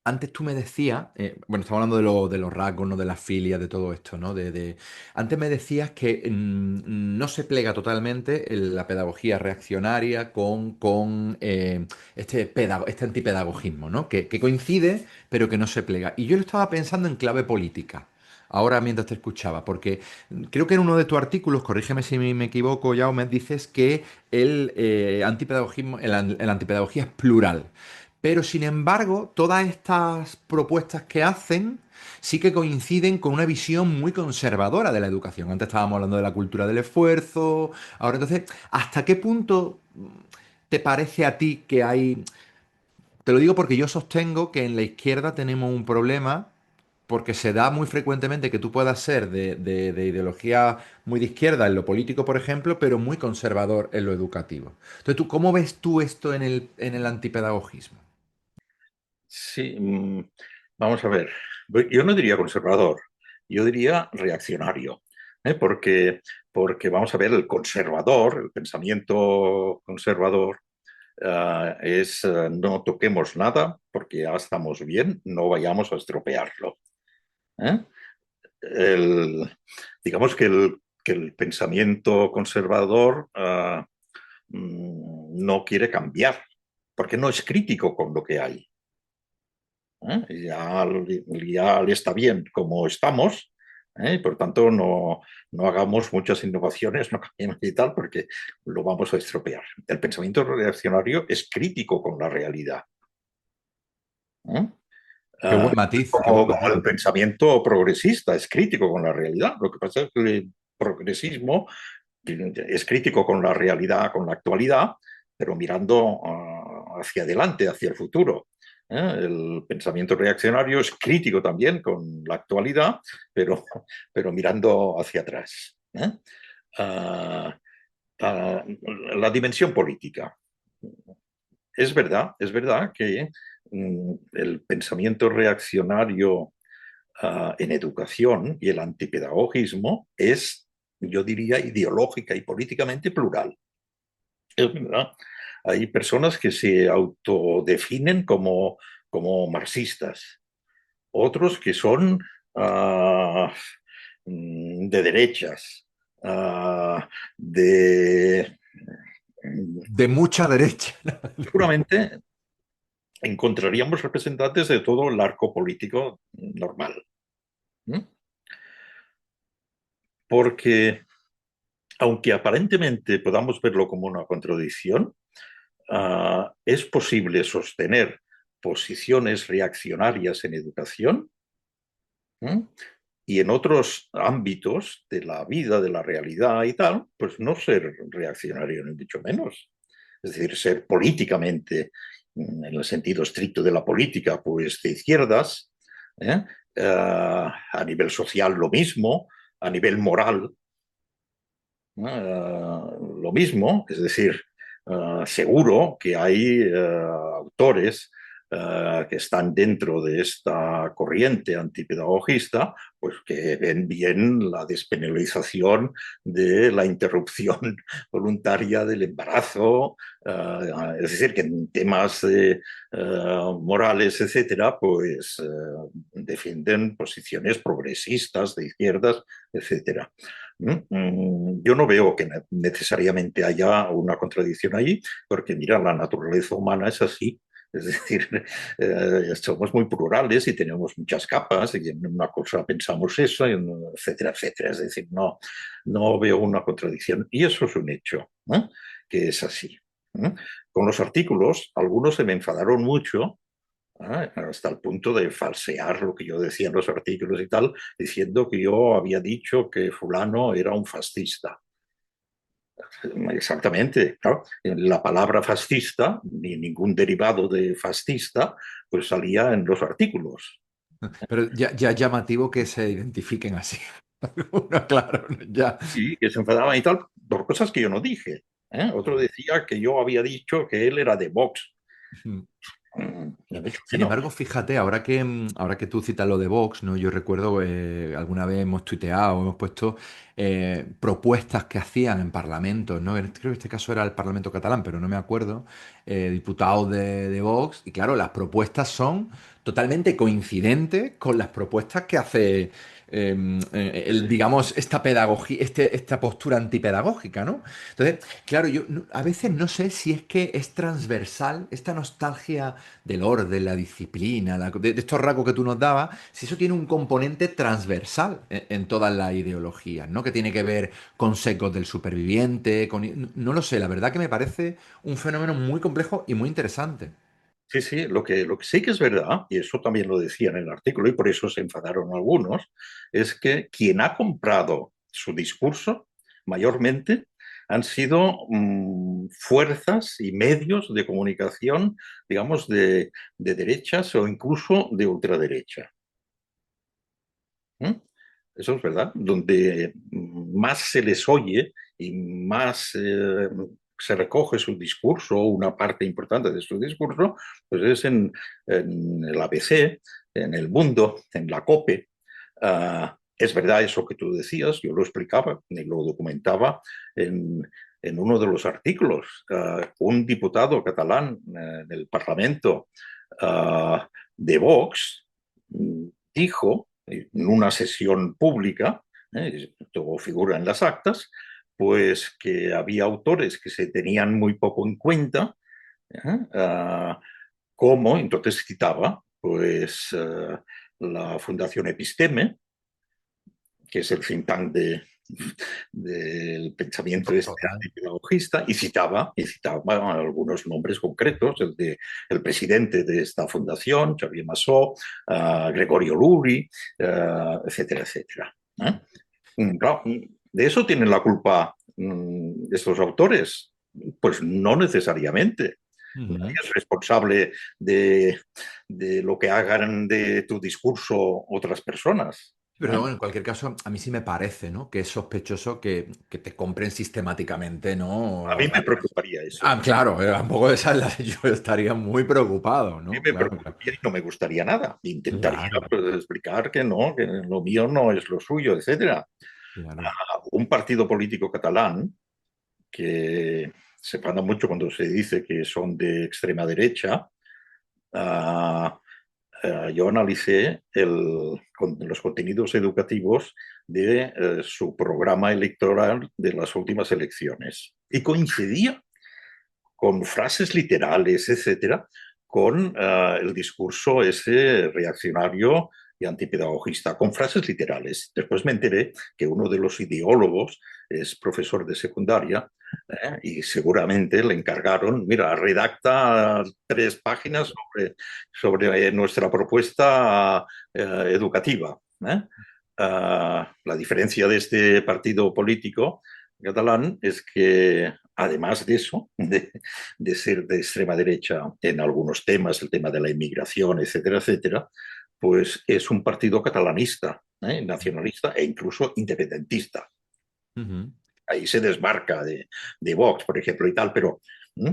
S1: antes tú me decías, bueno, estamos hablando de los rasgos, ¿no? De las filias, de todo esto, ¿no? Antes me decías que no se plega totalmente la pedagogía reaccionaria con este antipedagogismo, ¿no? Que coincide, pero que no se plega. Y yo lo estaba pensando en clave política. Ahora mientras te escuchaba, porque creo que en uno de tus artículos, corrígeme si me equivoco, ya, me dices que el antipedagogía es plural. Pero sin embargo, todas estas propuestas que hacen sí que coinciden con una visión muy conservadora de la educación. Antes estábamos hablando de la cultura del esfuerzo. Ahora, entonces, ¿hasta qué punto te parece a ti que hay... Te lo digo porque yo sostengo que en la izquierda tenemos un problema porque se da muy frecuentemente que tú puedas ser de ideología muy de izquierda en lo político, por ejemplo, pero muy conservador en lo educativo. Entonces, ¿cómo ves tú esto en el antipedagogismo?
S2: Sí, vamos a ver. Yo no diría conservador, yo diría reaccionario, ¿eh? Porque vamos a ver, el conservador, el pensamiento conservador, es no toquemos nada porque ya estamos bien, no vayamos a estropearlo. ¿Eh? El- digamos que el pensamiento conservador no quiere cambiar, porque no es crítico con lo que hay. ¿Eh? Ya le está bien como estamos, Por tanto, no hagamos muchas innovaciones, no cambiemos y tal, porque lo vamos a estropear. El pensamiento reaccionario es crítico con la realidad. ¿Eh?
S1: Qué buen qué buen
S2: Como
S1: matiz.
S2: el pensamiento progresista es crítico con la realidad. Lo que pasa es que el progresismo es crítico con la realidad, con la actualidad, pero mirando hacia adelante, hacia el futuro. El pensamiento reaccionario es crítico también con la actualidad, pero, pero mirando hacia atrás. Uh, la dimensión política. Es verdad que el pensamiento reaccionario en educación y el antipedagogismo es, yo diría, ideológica y políticamente plural. Es verdad. Hay personas que se autodefinen como marxistas, otros que son uh, de derechas, uh, de...
S1: De mucha derecha.
S2: Seguramente encontraríamos representantes de todo el arco político normal. ¿Mm? Porque, aunque aparentemente podamos verlo como una contradicción, es posible sostener posiciones reaccionarias en educación, ¿eh? Y en otros ámbitos de la vida, de la realidad y tal, pues no ser reaccionario, ni mucho menos. Es decir, ser políticamente, en el sentido estricto de la política, pues de izquierdas, ¿eh? A nivel social lo mismo, a nivel moral lo mismo, es decir, seguro que hay autores que están dentro de esta corriente antipedagogista, pues que ven bien la despenalización de la interrupción voluntaria del embarazo, es decir, que en temas morales, etcétera, pues defienden posiciones progresistas, de izquierdas, etcétera. Yo no veo que necesariamente haya una contradicción ahí, porque mira, la naturaleza humana es así. Es decir, somos muy plurales y tenemos muchas capas, y en una cosa pensamos eso, etcétera, etcétera. Es decir, no veo una contradicción. Y eso es un hecho, ¿eh? Que es así. ¿Eh? Con los artículos, algunos se me enfadaron mucho hasta el punto de falsear lo que yo decía en los artículos y tal, diciendo que yo había dicho que fulano era un fascista. Exactamente, claro. La palabra fascista, ni ningún derivado de fascista, pues salía en los artículos.
S1: Pero ya llamativo que se identifiquen así. Algunos, claro, ya.
S2: Y que se enfadaban y tal por cosas que yo no dije. Otro decía que yo había dicho que él era de Vox. Me han dicho que
S1: Sin
S2: no.
S1: embargo, fíjate, ahora que tú citas lo de Vox, ¿no? Yo recuerdo alguna vez hemos tuiteado, hemos puesto propuestas que hacían en parlamentos, ¿no? Creo que en este caso era el Parlamento catalán, pero no me acuerdo, diputados de Vox, y claro, las propuestas son totalmente coincidentes con las propuestas que hace, digamos, esta pedagogía, esta postura antipedagógica, ¿no? Entonces, claro, a veces no sé si es que es transversal esta nostalgia del orden, la disciplina, de estos rasgos que tú nos dabas, si eso tiene un componente transversal en todas las ideologías, ¿no? Que tiene que ver con secos del superviviente, no lo sé, la verdad que me parece un fenómeno muy complejo y muy interesante.
S2: Sí, sí, lo que sí que es verdad, y eso también lo decía en el artículo, y por eso se enfadaron algunos, es que quien ha comprado su discurso mayormente han sido fuerzas y medios de comunicación, digamos, de derechas o incluso de ultraderecha. ¿Mm? Eso es verdad, donde más se les oye y más se recoge su discurso, una parte importante de su discurso, pues es en el ABC, en El Mundo, en la COPE. Es verdad eso que tú decías, yo lo explicaba y lo documentaba en uno de los artículos. Un diputado catalán en el Parlamento de Vox dijo en una sesión pública, todo figura en las actas, pues que había autores que se tenían muy poco en cuenta, ¿eh? Como, entonces citaba, pues la Fundación Episteme, que es el think tank del pensamiento
S1: Total.
S2: antipedagogista, y citaba algunos nombres concretos, el presidente de esta fundación, Xavier Massot, Gregorio Luri, etcétera, etcétera. Claro, ¿de eso tienen la culpa estos autores? Pues no necesariamente. Nadie
S1: Ujú.
S2: es responsable de lo que hagan de tu discurso otras personas.
S1: Pero
S2: ¿Eh?
S1: bueno, en cualquier caso, a mí sí me parece, ¿no? Que es sospechoso que te compren sistemáticamente,
S2: A
S1: ¿no?
S2: mí me preocuparía eso.
S1: Claro, tampoco de esa yo estaría muy preocupado,
S2: A mí
S1: ¿no?
S2: me
S1: Claro, claro.
S2: preocuparía y no me gustaría nada. Intentaría
S1: Claro,
S2: pues, explicar que no, que lo mío no es lo suyo, etcétera.
S1: claro.
S2: Un partido político catalán que se enfada mucho cuando se dice que son de extrema derecha. ah, yo analicé los contenidos educativos de su programa electoral de las últimas elecciones y coincidía con frases literales, etcétera, con el discurso ese reaccionario y antipedagogista, con frases literales. Después me enteré que uno de los ideólogos es profesor de secundaria, y seguramente le encargaron, mira, redacta 3 páginas sobre nuestra propuesta educativa. La diferencia de este partido político catalán es que, además de eso, de ser de extrema derecha en algunos temas, el tema de la inmigración, etcétera, etcétera, pues es un partido catalanista, nacionalista e incluso independentista.
S1: Ujú.
S2: Ahí se desmarca de Vox, por ejemplo, y tal, pero ¿mm?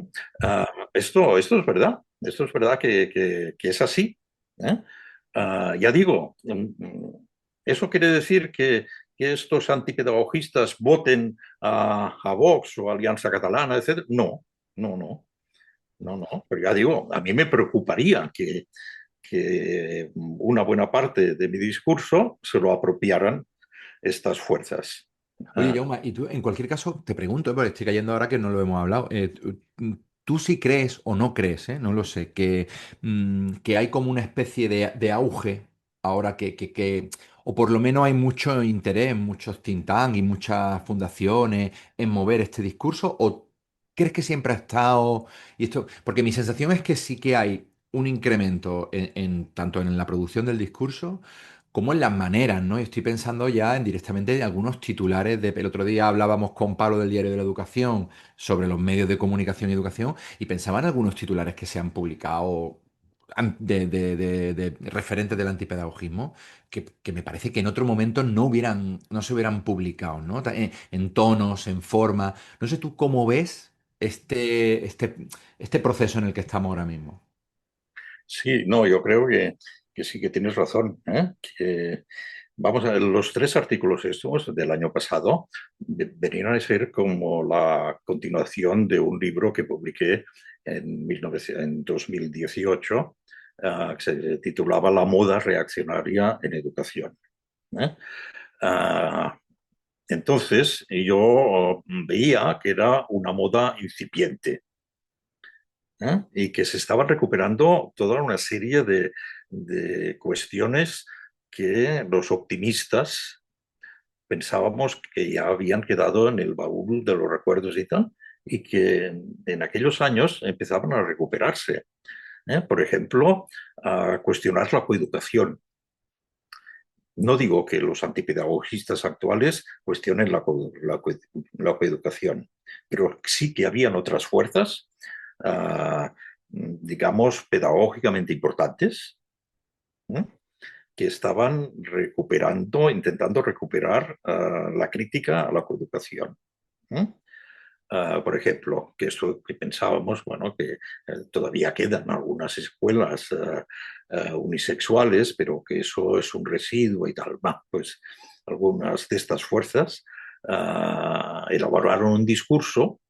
S2: Esto es verdad que es así. ¿Eh? Ya digo, eso quiere decir que estos antipedagogistas voten a Vox o a Alianza Catalana, etcétera. No, no, no, no, no. Pero ya digo, a mí me preocuparía que una buena parte de mi discurso se lo apropiaran estas fuerzas.
S1: Oye,
S2: Ah,
S1: Jauma, y tú, en cualquier caso, te pregunto, porque estoy cayendo ahora que no lo hemos hablado. ¿Tú sí crees o no crees, no lo sé, que hay como una especie de auge ahora o por lo menos hay mucho interés, muchos think tanks y muchas fundaciones en mover este discurso? ¿O crees que siempre ha estado y esto? Porque mi sensación es que sí que hay un incremento tanto en la producción del discurso como en las maneras, ¿no? Y estoy pensando ya en directamente en algunos titulares el otro día hablábamos con Pablo del Diario de la Educación sobre los medios de comunicación y educación y pensaba en algunos titulares que se han publicado de referentes del antipedagogismo que me parece que en otro momento no se hubieran publicado, ¿no? En tonos, en forma. No sé tú cómo ves este proceso en el que estamos ahora mismo.
S2: sí, no, yo creo que sí que tienes razón, ¿eh? Vamos a ver, los 3 artículos estos del año pasado venían a ser como la continuación de un libro que publiqué en 2018, que se titulaba La moda reaccionaria en educación. ¿Eh? Ah, entonces, yo veía que era una moda incipiente, y que se estaban recuperando toda una serie de cuestiones que los optimistas pensábamos que ya habían quedado en el baúl de los recuerdos y tal, y que en aquellos años empezaban a recuperarse. Por ejemplo, a cuestionar la coeducación. No digo que los antipedagogistas actuales cuestionen la coeducación, pero sí que habían otras fuerzas, digamos, pedagógicamente importantes, ¿eh? Que estaban recuperando, intentando recuperar la crítica a la coeducación. ¿Eh? Por ejemplo, que esto que pensábamos, bueno, que todavía quedan algunas escuelas unisexuales, pero que eso es un residuo y tal. Va, pues algunas de estas fuerzas elaboraron un discurso,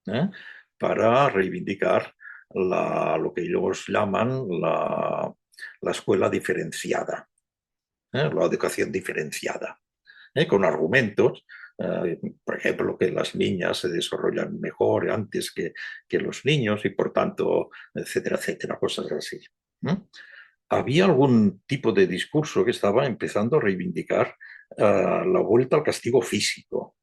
S2: ¿eh? Para reivindicar lo que ellos llaman la escuela diferenciada, la educación diferenciada, con argumentos, por ejemplo, que las niñas se desarrollan mejor antes que los niños y por tanto, etcétera, etcétera, cosas así. ¿No? Había algún tipo de discurso que estaba empezando a reivindicar la vuelta al castigo físico.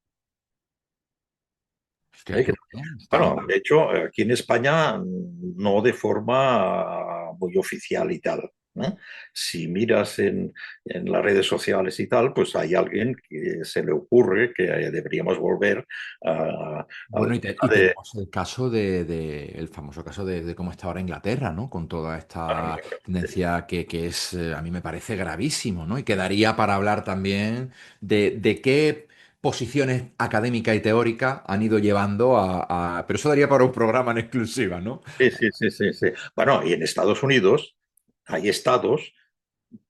S1: Hostia, qué
S2: Que
S1: bien, está muy
S2: bueno, de hecho, aquí en España no de forma muy oficial y tal. ¿Eh? Si miras en las redes sociales y tal, pues hay alguien que se le ocurre que deberíamos volver al
S1: bueno.
S2: tema
S1: Y
S2: de...
S1: tenemos el caso el famoso caso de cómo está ahora Inglaterra, ¿no? Con toda esta tendencia que es, a mí me parece gravísimo, ¿no? Y quedaría para hablar también de qué posiciones académicas y teóricas han ido llevando pero eso daría para un programa en exclusiva, ¿no?
S2: Sí, sí, sí, sí, sí. Bueno, y en Estados Unidos hay estados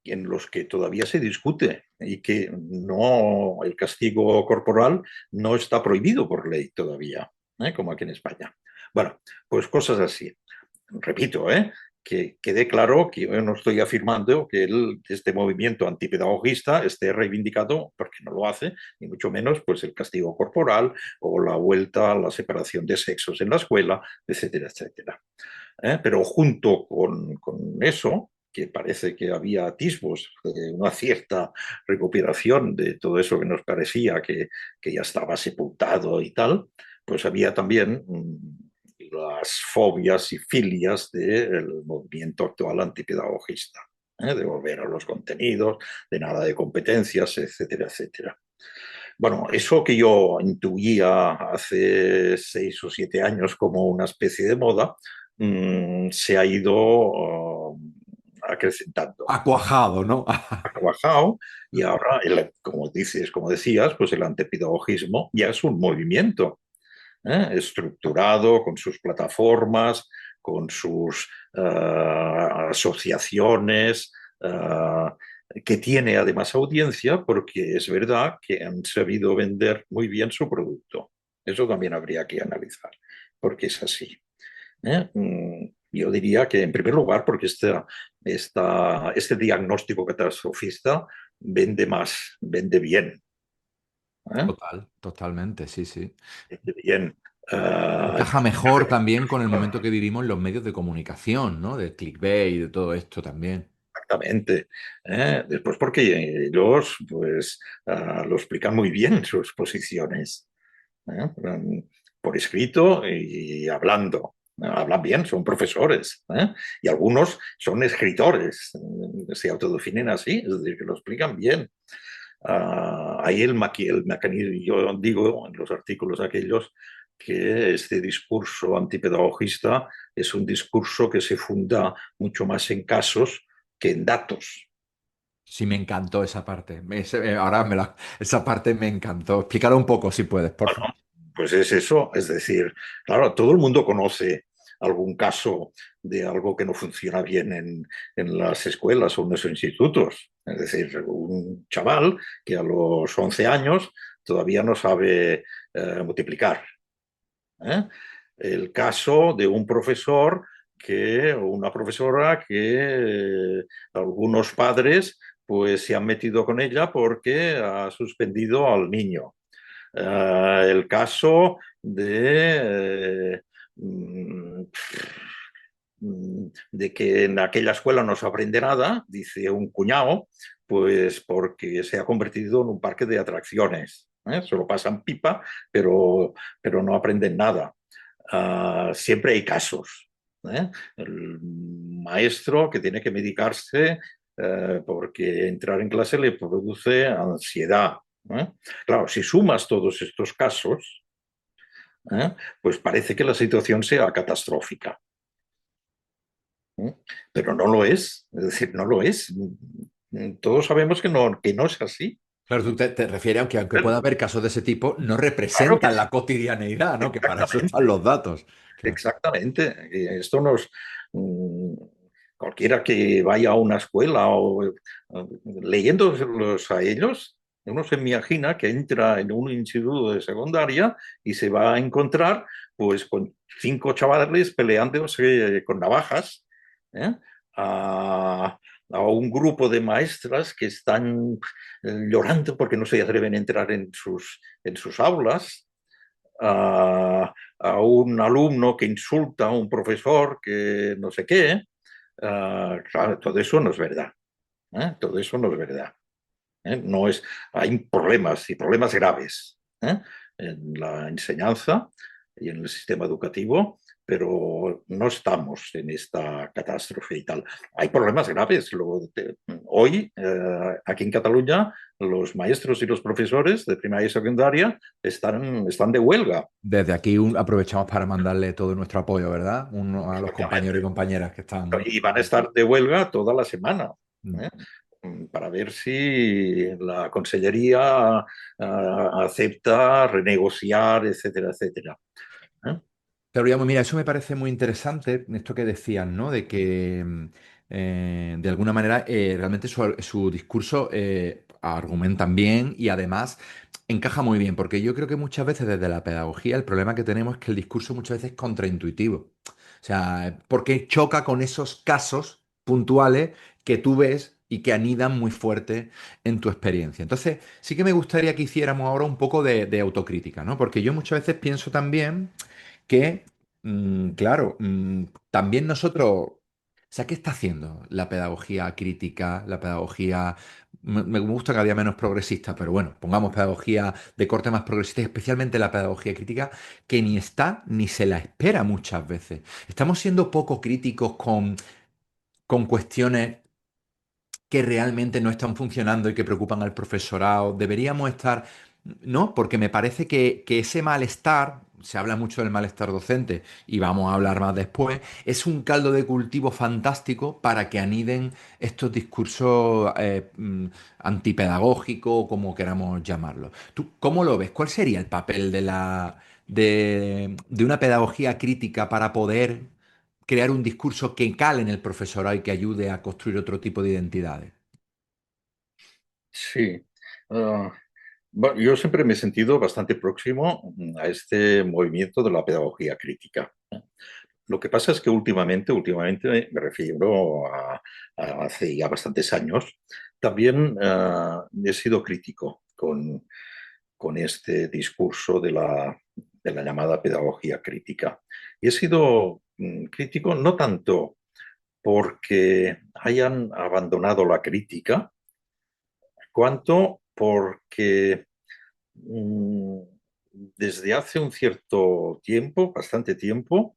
S2: en los que todavía se discute y que no, el castigo corporal no está prohibido por ley todavía, como aquí en España. Bueno, pues cosas así. Repito, que quede claro que yo no estoy afirmando que este movimiento antipedagogista esté reivindicado, porque no lo hace, ni mucho menos pues el castigo corporal o la vuelta a la separación de sexos en la escuela, etcétera, etcétera. Pero junto con eso, que parece que había atisbos de una cierta recuperación de todo eso que nos parecía que ya estaba sepultado y tal, pues había también las fobias y filias del movimiento actual antipedagogista, de volver a los contenidos, de nada de competencias, etcétera, etcétera. Bueno, eso que yo intuía hace 6 o 7 años como una especie de moda, se ha ido acrecentando,
S1: Ha cuajado, ¿no?
S2: ha trabajado y ahora, como dices, como decías, pues el antipedagogismo ya es un movimiento estructurado con sus plataformas, con sus asociaciones, que tiene además audiencia porque es verdad que han sabido vender muy bien su producto. Eso también habría que analizar, porque es así. Yo diría que en primer lugar porque este diagnóstico catastrofista vende más, vende bien. ¿Eh?
S1: Total, totalmente, sí, sí.
S2: Vende bien. Ah,
S1: Encaja mejor también con el momento que vivimos en los medios de comunicación, ¿no? De clickbait y de todo esto también.
S2: Exactamente. Después porque ellos pues, lo explican muy bien sus posiciones, ¿eh? Por escrito y hablando. Hablan bien, son profesores, y algunos son escritores, se autodefinen así, es decir, que lo explican bien. Ahí el mecanismo, yo digo en los artículos aquellos que este discurso antipedagogista es un discurso que se funda mucho más en casos que en datos.
S1: Sí, me encantó esa parte. Esa parte me encantó. Explícalo un poco si puedes, por favor.
S2: Pues es eso, es decir, claro, todo el mundo conoce algún caso de algo que no funciona bien en las escuelas o en los institutos. Es decir, un chaval que a los 11 años todavía no sabe multiplicar. ¿Eh? El caso de un profesor o una profesora que algunos padres pues se han metido con ella porque ha suspendido al niño. El caso mm, de que en aquella escuela no se aprende nada, dice un cuñado, pues porque se ha convertido en un parque de atracciones. Se lo pasan pipa, pero no aprenden nada. Siempre hay casos. El maestro que tiene que medicarse porque entrar en clase le produce ansiedad. ¿Eh? Claro, si sumas todos estos casos, pues parece que la situación sea catastrófica. ¿Eh? Pero no lo es decir, no lo es. Todos sabemos que no es así.
S1: Claro, tú te refieres, aunque pueda haber casos de ese tipo, no
S2: Claro que
S1: representan
S2: sí,
S1: la cotidianeidad, ¿no? Que para eso están
S2: exactamente.
S1: los datos. Claro.
S2: Exactamente. Esto nos. mm, Cualquiera que vaya a una escuela o leyéndolos a ellos, uno se imagina que entra en un instituto de secundaria y se va a encontrar pues con 5 chavales peleándose con navajas, ¿eh? a, a un grupo de maestras que están llorando porque no se atreven a entrar en sus aulas, a un alumno que insulta a un profesor que no sé qué. Claro, todo eso no es verdad. Todo eso no es verdad. No es, hay problemas y problemas graves, ¿eh? En la enseñanza y en el sistema educativo, pero no estamos en esta catástrofe y tal. Hay problemas graves. Hoy, aquí en Cataluña, los maestros y los profesores de primaria y secundaria están de huelga.
S1: Desde aquí aprovechamos para mandarle todo nuestro apoyo, ¿verdad? A los compañeros y
S2: Exactamente.
S1: compañeras que están...
S2: Y van a estar de huelga toda la semana.
S1: Mm.
S2: ¿Eh? Para ver si la Consellería acepta renegociar, etcétera, etcétera. ¿Eh?
S1: Pero digamos, mira, eso me parece muy interesante, esto que decían, ¿no? De que de alguna manera realmente su discurso argumentan bien y además encaja muy bien, porque yo creo que muchas veces desde la pedagogía el problema que tenemos es que el discurso muchas veces es contraintuitivo. O sea, porque choca con esos casos puntuales que tú ves y que anidan muy fuerte en tu experiencia. Entonces, sí que me gustaría que hiciéramos ahora un poco de autocrítica, ¿no? Porque yo muchas veces pienso también que, claro, también nosotros, o sea, ¿qué está haciendo la pedagogía crítica, la pedagogía, me gusta cada día menos progresista, pero bueno, pongamos pedagogía de corte más progresista, y especialmente la pedagogía crítica, que ni está ni se la espera muchas veces. Estamos siendo poco críticos con cuestiones que realmente no están funcionando y que preocupan al profesorado. Deberíamos estar, ¿no? Porque me parece que ese malestar, se habla mucho del malestar docente y vamos a hablar más después, es un caldo de cultivo fantástico para que aniden estos discursos antipedagógicos o como queramos llamarlo. ¿Tú cómo lo ves? ¿Cuál sería el papel de una pedagogía crítica para poder crear un discurso que cale en el profesorado y que ayude a construir otro tipo de identidades?
S2: Sí. Ah, bueno, yo siempre me he sentido bastante próximo a este movimiento de la pedagogía crítica. Lo que pasa es que últimamente me refiero a hace ya bastantes años, también he sido crítico con este discurso de la llamada pedagogía crítica. Y he sido crítico no tanto porque hayan abandonado la crítica, cuanto porque mm, desde hace un cierto tiempo, bastante tiempo,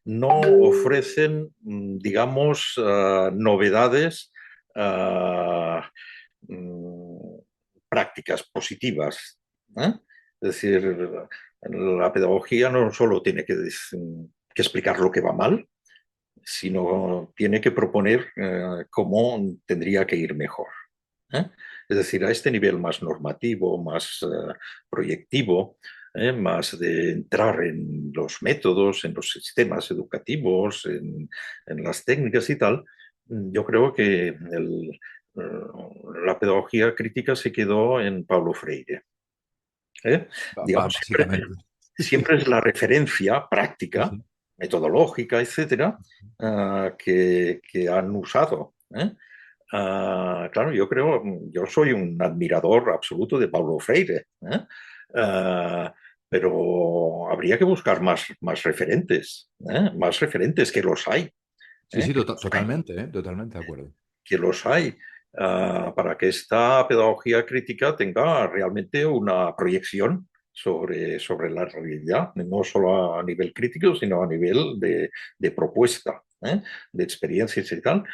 S2: no ofrecen, digamos, novedades ah, mm, prácticas positivas. ¿Eh? Es decir, la pedagogía no solo tiene que explicar lo que va mal, sino tiene que proponer cómo tendría que ir mejor. ¿Eh? Es decir, a este nivel más normativo, más proyectivo, más de entrar en los métodos, en los sistemas educativos, en las técnicas y tal, yo creo que la pedagogía crítica se quedó en Paulo Freire. ¿Eh? Digamos,
S1: Básicamente.
S2: siempre es la referencia
S1: Sí,
S2: práctica,
S1: sí.
S2: metodológica, etcétera, que han usado. ¿Eh? Claro, yo soy un admirador absoluto de Paulo Freire, ¿eh? Ah, pero habría que buscar más referentes, ¿eh? Más referentes que los hay,
S1: Sí, sí,
S2: que los hay,
S1: totalmente, totalmente de acuerdo.
S2: que los hay, para que esta pedagogía crítica tenga realmente una proyección sobre la realidad, no solo a nivel crítico, sino a nivel de propuesta, ¿eh? De experiencias y tal,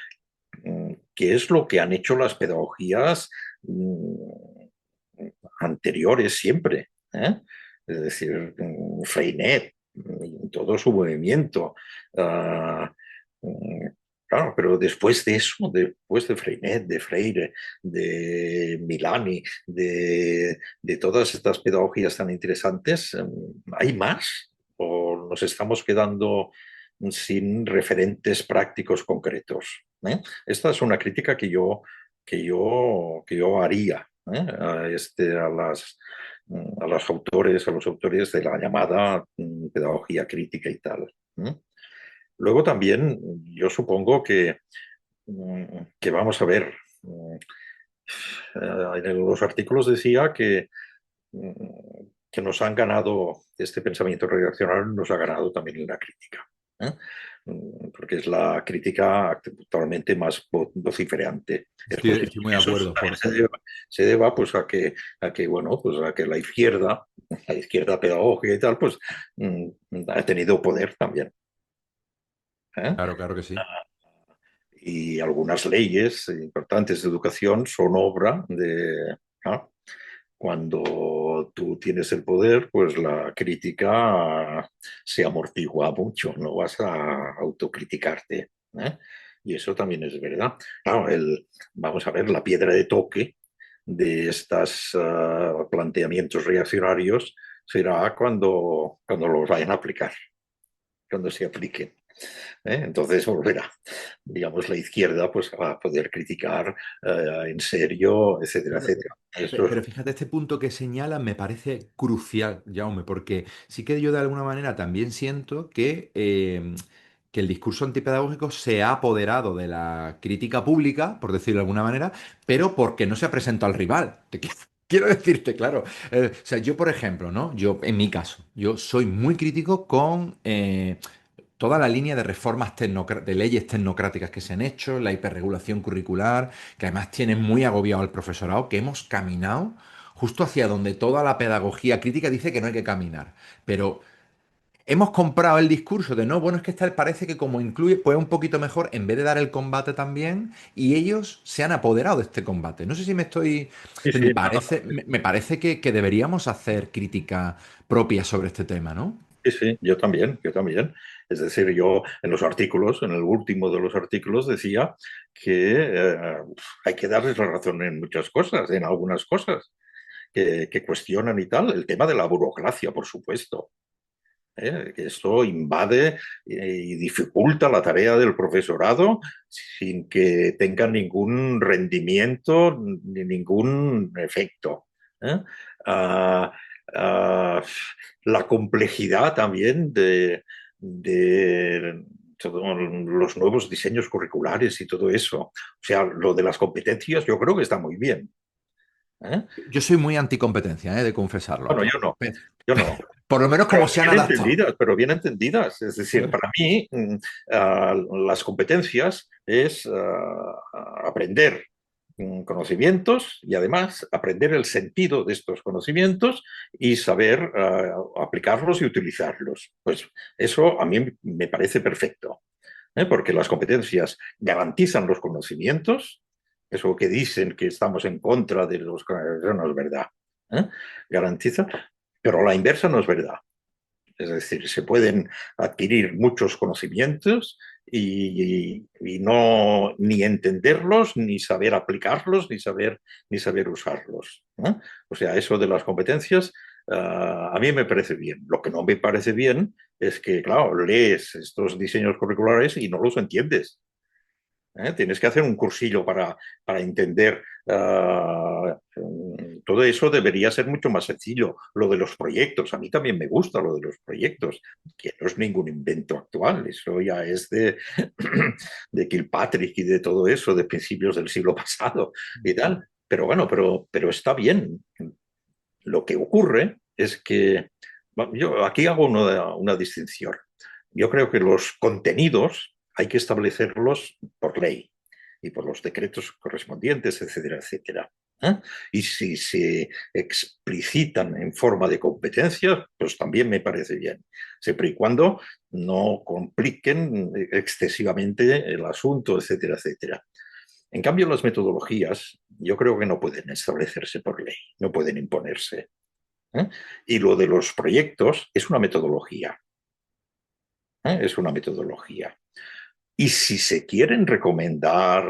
S2: que es lo que han hecho las pedagogías anteriores siempre. ¿Eh? Es decir, Freinet, todo su movimiento. ah, mm, claro, pero después de eso, después de Freinet, de Freire, de Milani, de todas estas pedagogías tan interesantes, ¿hay más? ¿O nos estamos quedando sin referentes prácticos concretos? ¿Eh? Esta es una crítica que yo haría, ¿eh? A los autores de la llamada pedagogía crítica y tal. ¿Eh? Luego también yo supongo que vamos a ver, en los artículos decía que nos han ganado, este pensamiento redaccional nos ha ganado también en la crítica. ¿Eh? Porque es la crítica actualmente más vociferante. Es
S1: Estoy
S2: posible
S1: muy
S2: que
S1: de
S2: eso
S1: acuerdo,
S2: también se deba, se deba pues bueno, pues a que la izquierda pedagógica y tal, pues ha tenido poder también. ¿Eh?
S1: Claro, claro que sí.
S2: Y algunas leyes importantes de educación son obra de... ¿no? Cuando tú tienes el poder, pues la crítica se amortigua mucho, no vas a autocriticarte. ¿Eh? Y eso también es verdad. Claro, vamos a ver, la piedra de toque de estos planteamientos reaccionarios será cuando los vayan a aplicar, cuando se apliquen. Entonces volverá, digamos, la izquierda pues, a poder criticar en serio, etcétera,
S1: Claro.
S2: etcétera. Eso es,
S1: Pero fíjate, este punto que señala me parece crucial, Jaume, porque sí que yo de alguna manera también siento que el discurso antipedagógico se ha apoderado de la crítica pública, por decirlo de alguna manera, pero porque no se ha presentado al rival. Quiero decirte, claro. O sea, yo, por ejemplo, ¿no? Yo, en mi caso, yo soy muy crítico con toda la línea de reformas de leyes tecnocráticas que se han hecho, la hiperregulación curricular, que además tiene muy agobiado al profesorado, que hemos caminado justo hacia donde toda la pedagogía crítica dice que no hay que caminar. Pero hemos comprado el discurso de no, bueno, es que esta parece que como incluye, pues un poquito mejor en vez de dar el combate también, y ellos se han apoderado de este combate. No sé si me estoy...
S2: sí,
S1: Me
S2: sí, no, no,
S1: parece, me parece que deberíamos hacer crítica propia sobre este tema, ¿no?
S2: sí, sí, yo también, yo también. Es decir, yo en los artículos, en el último de los artículos, decía que hay que darles la razón en muchas cosas, en algunas cosas que cuestionan y tal. El tema de la burocracia, por supuesto. Que esto invade y dificulta la tarea del profesorado sin que tenga ningún rendimiento ni ningún efecto. ¿Eh? Ah, ah, la complejidad también de todos los nuevos diseños curriculares y todo eso. O sea, lo de las competencias yo creo que está muy bien. ¿Eh?
S1: Yo soy muy anticompetencia, de confesarlo
S2: Bueno,
S1: aquí.
S2: yo no,
S1: Pero,
S2: yo no.
S1: por lo menos como se han adaptado.
S2: Pero bien entendidas. Es decir, para mí, las competencias es aprender conocimientos y además aprender el sentido de estos conocimientos y saber aplicarlos y utilizarlos. Pues eso a mí me parece perfecto, porque las competencias garantizan los conocimientos. Eso que dicen que estamos en contra de los... Eso no es verdad. ¿Eh? Garantiza, pero la inversa no es verdad. Es decir, se pueden adquirir muchos conocimientos y no ni entenderlos, ni saber aplicarlos, ni saber usarlos. ¿Eh? O sea, eso de las competencias a mí me parece bien. Lo que no me parece bien es que, claro, lees estos diseños curriculares y no los entiendes. Tienes que hacer un cursillo para entender. Todo eso debería ser mucho más sencillo. Lo de los proyectos, a mí también me gusta lo de los proyectos, que no es ningún invento actual, eso ya es de Kilpatrick y de todo eso, de principios del siglo pasado y tal. Pero bueno, pero está bien. Lo que ocurre es que yo aquí hago una distinción. Yo creo que los contenidos hay que establecerlos por ley y por los decretos correspondientes, etcétera, etcétera. ¿Eh? Y si se explicitan en forma de competencias, pues también me parece bien, siempre y cuando no compliquen excesivamente el asunto, etcétera, etcétera. En cambio, las metodologías yo creo que no pueden establecerse por ley, no pueden imponerse. ¿Eh? Y lo de los proyectos es una metodología, es una metodología. Y si se quieren recomendar,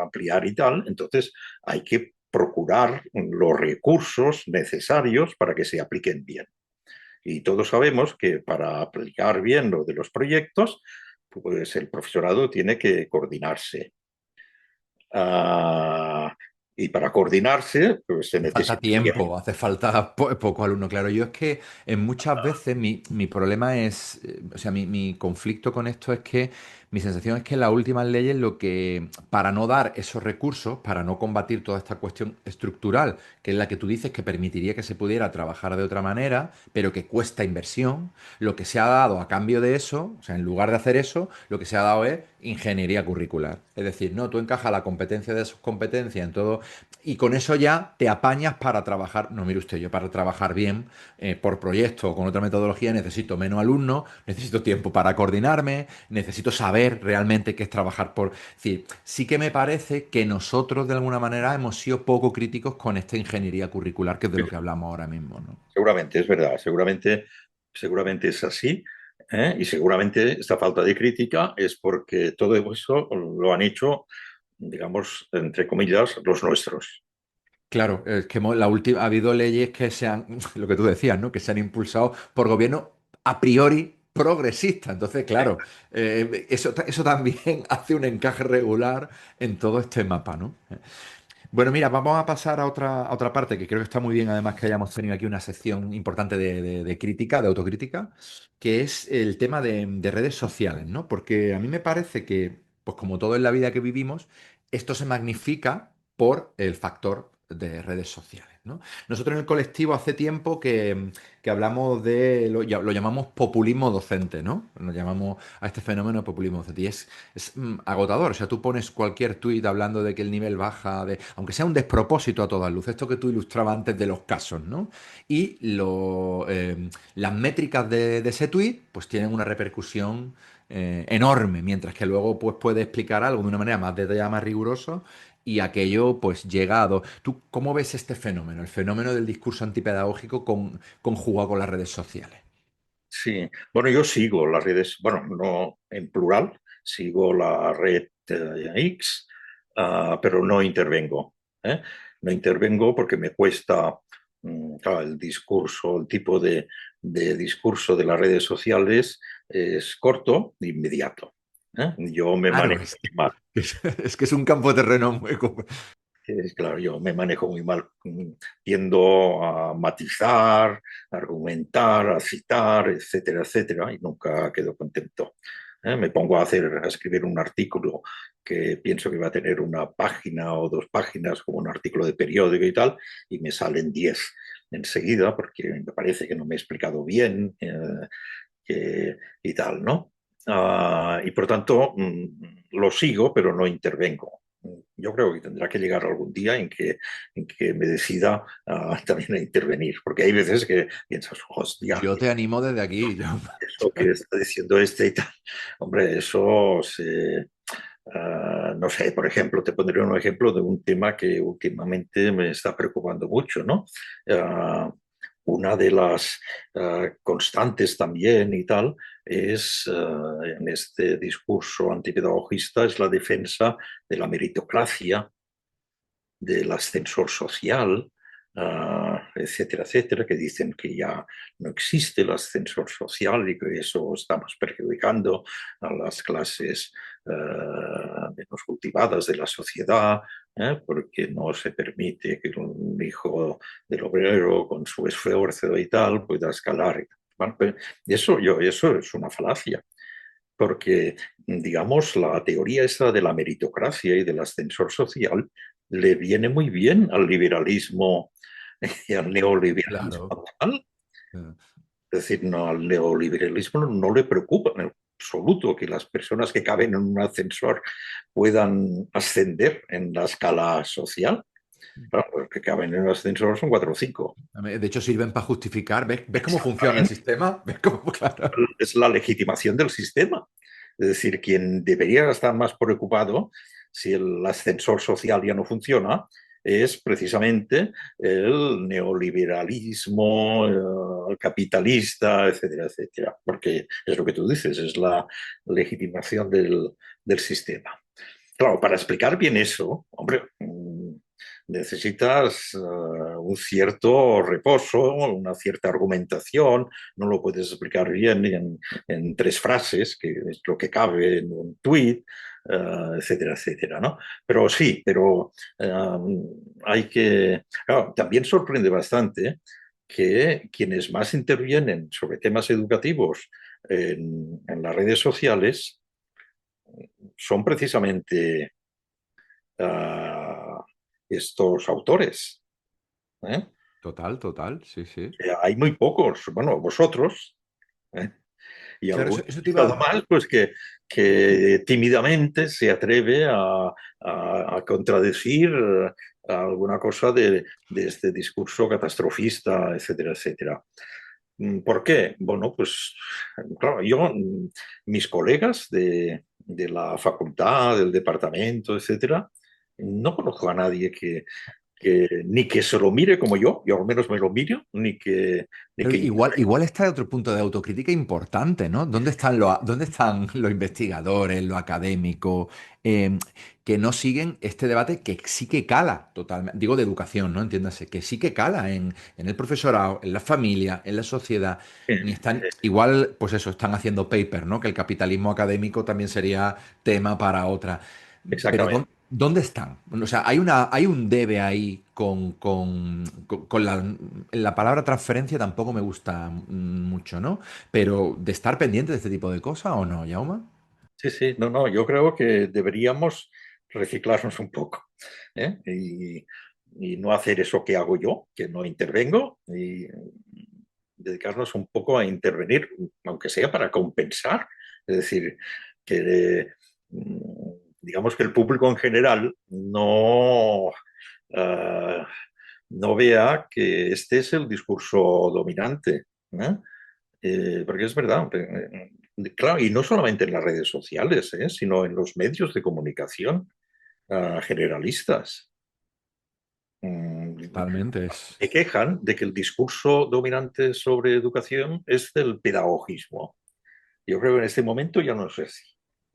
S2: ampliar y tal, entonces hay que procurar los recursos necesarios para que se apliquen bien. Y todos sabemos que para aplicar bien lo de los proyectos, pues el profesorado tiene que coordinarse. Ah, y para coordinarse, pues se
S1: Hace falta
S2: necesita tiempo.
S1: tiempo, hace falta poco alumno, claro. Yo es que muchas veces mi problema es, o sea, mi conflicto con esto es que mi sensación es que las últimas leyes para no dar esos recursos, para no combatir toda esta cuestión estructural, que es la que tú dices que permitiría que se pudiera trabajar de otra manera, pero que cuesta inversión, lo que se ha dado a cambio de eso, o sea, en lugar de hacer eso, lo que se ha dado es ingeniería curricular. Es decir, no, tú encajas la competencia de sus competencias en todo y con eso ya te apañas para trabajar, no mire usted, yo para trabajar bien por proyecto o con otra metodología necesito menos alumnos, necesito tiempo para coordinarme, necesito saber realmente qué es trabajar por... Es decir, sí que me parece que nosotros de alguna manera hemos sido poco críticos con esta ingeniería curricular, que es de lo que hablamos ahora mismo, ¿no?
S2: Seguramente, es verdad, seguramente es así, ¿eh? Y seguramente esta falta de crítica es porque todo eso lo han hecho, digamos, entre comillas, los nuestros.
S1: Claro, es que ha habido leyes que se han, lo que tú decías, ¿no? Que se han impulsado por gobiernos a priori progresistas. Entonces, claro, eso también hace un encaje regular en todo este mapa, ¿no? Bueno, mira, vamos a pasar a otra parte que creo que está muy bien, además que hayamos tenido aquí una sección importante de crítica, de autocrítica, que es el tema de redes sociales, ¿no? Porque a mí me parece que, pues como todo en la vida que vivimos, esto se magnifica por el factor de redes sociales, ¿no? Nosotros en el colectivo hace tiempo que hablamos lo llamamos populismo docente, ¿no? Nos llamamos a este fenómeno de populismo docente. Y es agotador. O sea, tú pones cualquier tuit hablando de que el nivel baja, aunque sea un despropósito a todas luces, esto que tú ilustrabas antes de los casos, ¿no? Y las métricas de ese tuit, pues tienen una repercusión enorme, mientras que luego pues, puede explicar algo de una manera más detallada, más rigurosa, y aquello pues llegado. ¿Tú cómo ves este fenómeno? El fenómeno del discurso antipedagógico conjugado con las redes sociales.
S2: Sí, bueno, yo sigo las redes, bueno, no en plural, sigo la red X, pero no intervengo. ¿Eh? No intervengo porque me cuesta, claro, el discurso, el tipo de discurso de las redes sociales es corto e inmediato. ¿Eh? Yo me
S1: Claro,
S2: manejo muy mal.
S1: es que es un campo de terreno muy...
S2: Claro, yo me manejo muy mal, tiendo a matizar, a argumentar, a citar, etcétera, etcétera, y nunca quedo contento. Me pongo a escribir un artículo que pienso que va a tener una página o dos páginas, como un artículo de periódico y tal, y me salen 10 enseguida, porque me parece que no me he explicado bien y tal, ¿no? Y por tanto, lo sigo, pero no intervengo. Yo creo que tendrá que llegar algún día en que me decida también a intervenir, porque hay veces que piensas, hostia,
S1: Yo te animo desde aquí.
S2: eso que está diciendo este y tal. Hombre, eso se, no sé, por ejemplo, te pondré un ejemplo de un tema que últimamente me está preocupando mucho, ¿no? Una de las constantes también y tal es en este discurso antipedagogista es la defensa de la meritocracia, del ascensor social, etcétera, etcétera, que dicen que ya no existe el ascensor social y que eso estamos perjudicando a las clases menos cultivadas de la sociedad, porque no se permite que un hijo del obrero con su esfuerzo y tal pueda escalar. Bueno, pues, eso es una falacia porque, digamos, la teoría esa de la meritocracia y del ascensor social le viene muy bien al liberalismo y al neoliberalismo
S1: Claro.
S2: actual. Es decir, no, al neoliberalismo no le preocupa en absoluto que las personas que caben en un ascensor puedan ascender en la escala social. Claro, los que caben en un ascensor son cuatro o cinco.
S1: De hecho, sirven para justificar. ¿Ves cómo funciona el sistema? ¿Ves cómo? Claro.
S2: Es la legitimación del sistema. Es decir, quien debería estar más preocupado si el ascensor social ya no funciona es precisamente el neoliberalismo, el capitalista, etcétera, etcétera. Porque es lo que tú dices, es la legitimación del sistema. Claro, para explicar bien eso, hombre, necesitas un cierto reposo, una cierta argumentación, no lo puedes explicar bien en tres frases, que es lo que cabe en un tuit, etcétera, etcétera, ¿no? Pero sí, pero hay que... Claro, también sorprende bastante que quienes más intervienen sobre temas educativos en las redes sociales son precisamente ah, estos autores. ¿Eh?
S1: Total, total, sí, sí.
S2: Hay muy pocos, bueno, vosotros, ¿eh? Y
S1: Claro,
S2: algunos,
S1: eso te
S2: nada
S1: iba.
S2: más, pues que tímidamente se atreve a contradecir alguna cosa de este discurso catastrofista, etcétera, etcétera. ¿Por qué? Bueno, pues claro, mis colegas de la facultad, del departamento, etcétera, no conozco a nadie ni que se lo mire como yo al menos me lo miro, ni
S1: Pero
S2: que
S1: igual está otro punto de autocrítica importante, ¿no? ¿Dónde están los investigadores, los académicos, eh, que no siguen este debate que sí que cala totalmente? Digo de educación, ¿no? Entiéndase, que sí que cala en el profesorado, en la familia, en la sociedad. Ni están, igual, pues eso, están haciendo paper, ¿no? Que el capitalismo académico también sería tema para otra. Pero
S2: exactamente.
S1: ¿dónde están? O sea, hay un debe ahí con la palabra transferencia tampoco me gusta mucho, ¿no? Pero de estar pendiente de este tipo de cosas o no, Jauma.
S2: Sí, sí, no, no, yo creo que deberíamos reciclarnos un poco, ¿eh? Y no hacer eso que hago yo, que no intervengo, y dedicarnos un poco a intervenir, aunque sea para compensar. Es decir, que digamos que el público en general eh, no vea que este es el discurso dominante, ¿eh? Porque es verdad, claro, y no solamente en las redes sociales, sino en los medios de comunicación generalistas. Mm,
S1: Totalmente es.
S2: Se quejan de que el discurso dominante sobre educación es del pedagogismo. Yo creo que en este momento ya no es así.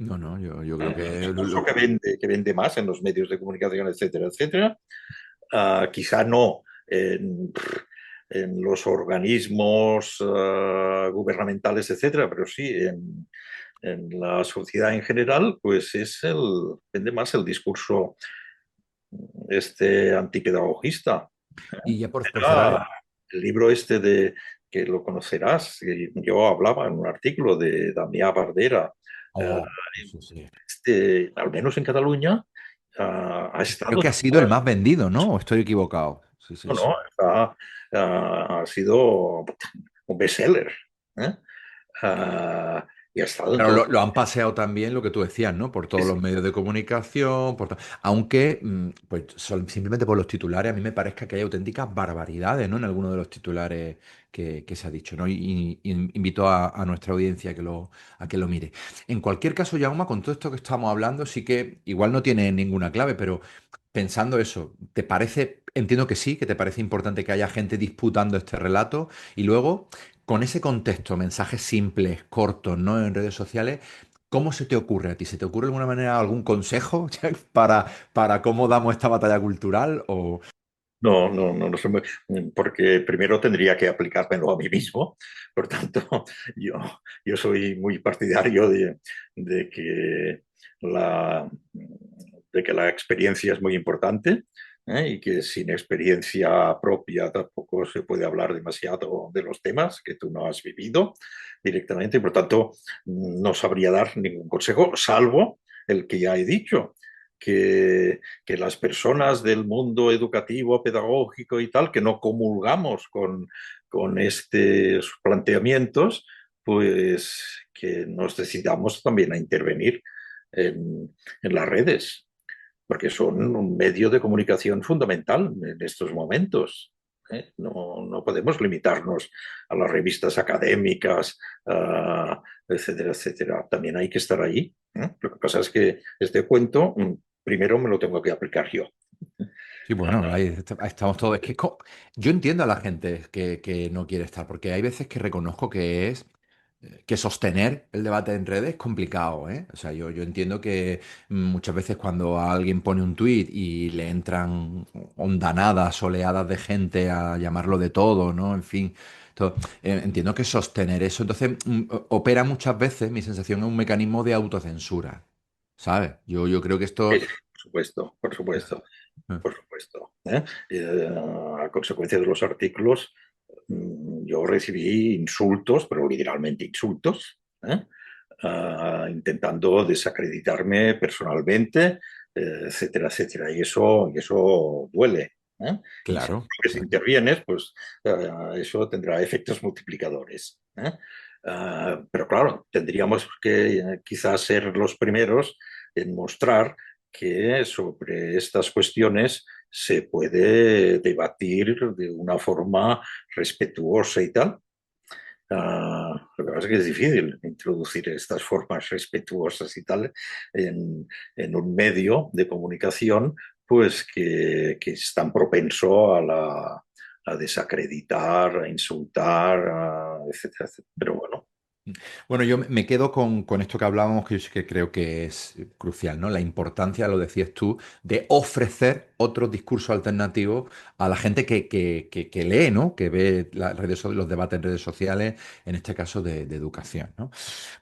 S1: No, no, yo creo
S2: El
S1: que
S2: discurso que vende más en los medios de comunicación, etcétera, etcétera, quizá no en los organismos gubernamentales, etcétera, pero sí en la sociedad en general, pues vende más el discurso antipedagogista.
S1: y ya por cerrar.
S2: Ah, el libro que lo conocerás, que yo hablaba en un artículo de Damià Bardera, eh,
S1: Oh, sí, sí.
S2: al menos en Cataluña, ha
S1: Creo
S2: estado,
S1: que ha sido el más vendido, ¿no? ¿O estoy equivocado? Sí, sí,
S2: no,
S1: sí.
S2: no, ha sido un bestseller, ¿eh? Y ha estado en
S1: Claro,
S2: todo.
S1: lo han paseado también lo que tú decías, ¿no? Por
S2: Sí,
S1: todos
S2: sí.
S1: los medios de comunicación, aunque pues simplemente por los titulares a mí me parezca que hay auténticas barbaridades, ¿no? En algunos de los titulares que se ha dicho, ¿no? Y invito a nuestra audiencia a que lo mire. En cualquier caso, Jaume, con todo esto que estamos hablando, sí que igual no tiene ninguna clave, pero pensando eso, ¿te parece? Entiendo que sí, que te parece importante que haya gente disputando este relato y luego con ese contexto, mensajes simples, cortos, ¿no? En redes sociales, ¿cómo se te ocurre a ti? ¿Se te ocurre de alguna manera algún consejo para cómo damos esta batalla cultural? O
S2: No, no, no, no sé, porque primero tendría que aplicármelo a mí mismo. Por tanto, yo, yo soy muy partidario de que la, de que la experiencia es muy importante, y que sin experiencia propia tampoco se puede hablar demasiado de los temas que tú no has vivido directamente. Por tanto, no sabría dar ningún consejo, salvo el que ya he dicho, que las personas del mundo educativo, pedagógico y tal, que no comulgamos con estos planteamientos, pues que nos decidamos también a intervenir en las redes, porque son un medio de comunicación fundamental en estos momentos. No, no podemos limitarnos a las revistas académicas, etcétera, etcétera. También hay que estar ahí. Lo que pasa es que este cuento primero me lo tengo que aplicar yo.
S1: sí, bueno, ahí estamos todos. Es que yo entiendo a la gente que no quiere estar, porque hay veces que reconozco que sostener el debate en redes es complicado, ¿eh? O sea, yo entiendo que muchas veces cuando alguien pone un tuit y le entran ondanadas, oleadas de gente a llamarlo de todo, ¿no? En fin, entiendo que sostener eso, entonces opera muchas veces, mi sensación es un mecanismo de autocensura, ¿sabes? Yo creo que esto.
S2: Sí, por supuesto, por supuesto, por supuesto. A consecuencia de los artículos, yo recibí insultos, pero literalmente insultos, ¿eh? intentando desacreditarme personalmente, etcétera, etcétera. Y eso duele. Y seguro
S1: Claro,
S2: que si
S1: claro.
S2: intervienes, pues eso tendrá efectos multiplicadores. Pero claro, tendríamos que quizás ser los primeros en mostrar que sobre estas cuestiones se puede debatir de una forma respetuosa y tal. Lo que pasa es que es difícil introducir estas formas respetuosas y tal en un medio de comunicación, pues que es tan propenso a desacreditar, a insultar, etcétera, etcétera. Pero bueno,
S1: Bueno, yo me quedo con esto que hablábamos, que yo sí que creo que es crucial, ¿no? La importancia, lo decías tú, de ofrecer otros discursos alternativos a la gente que lee, ¿no? Que ve las los debates en redes sociales, en este caso de educación, ¿no?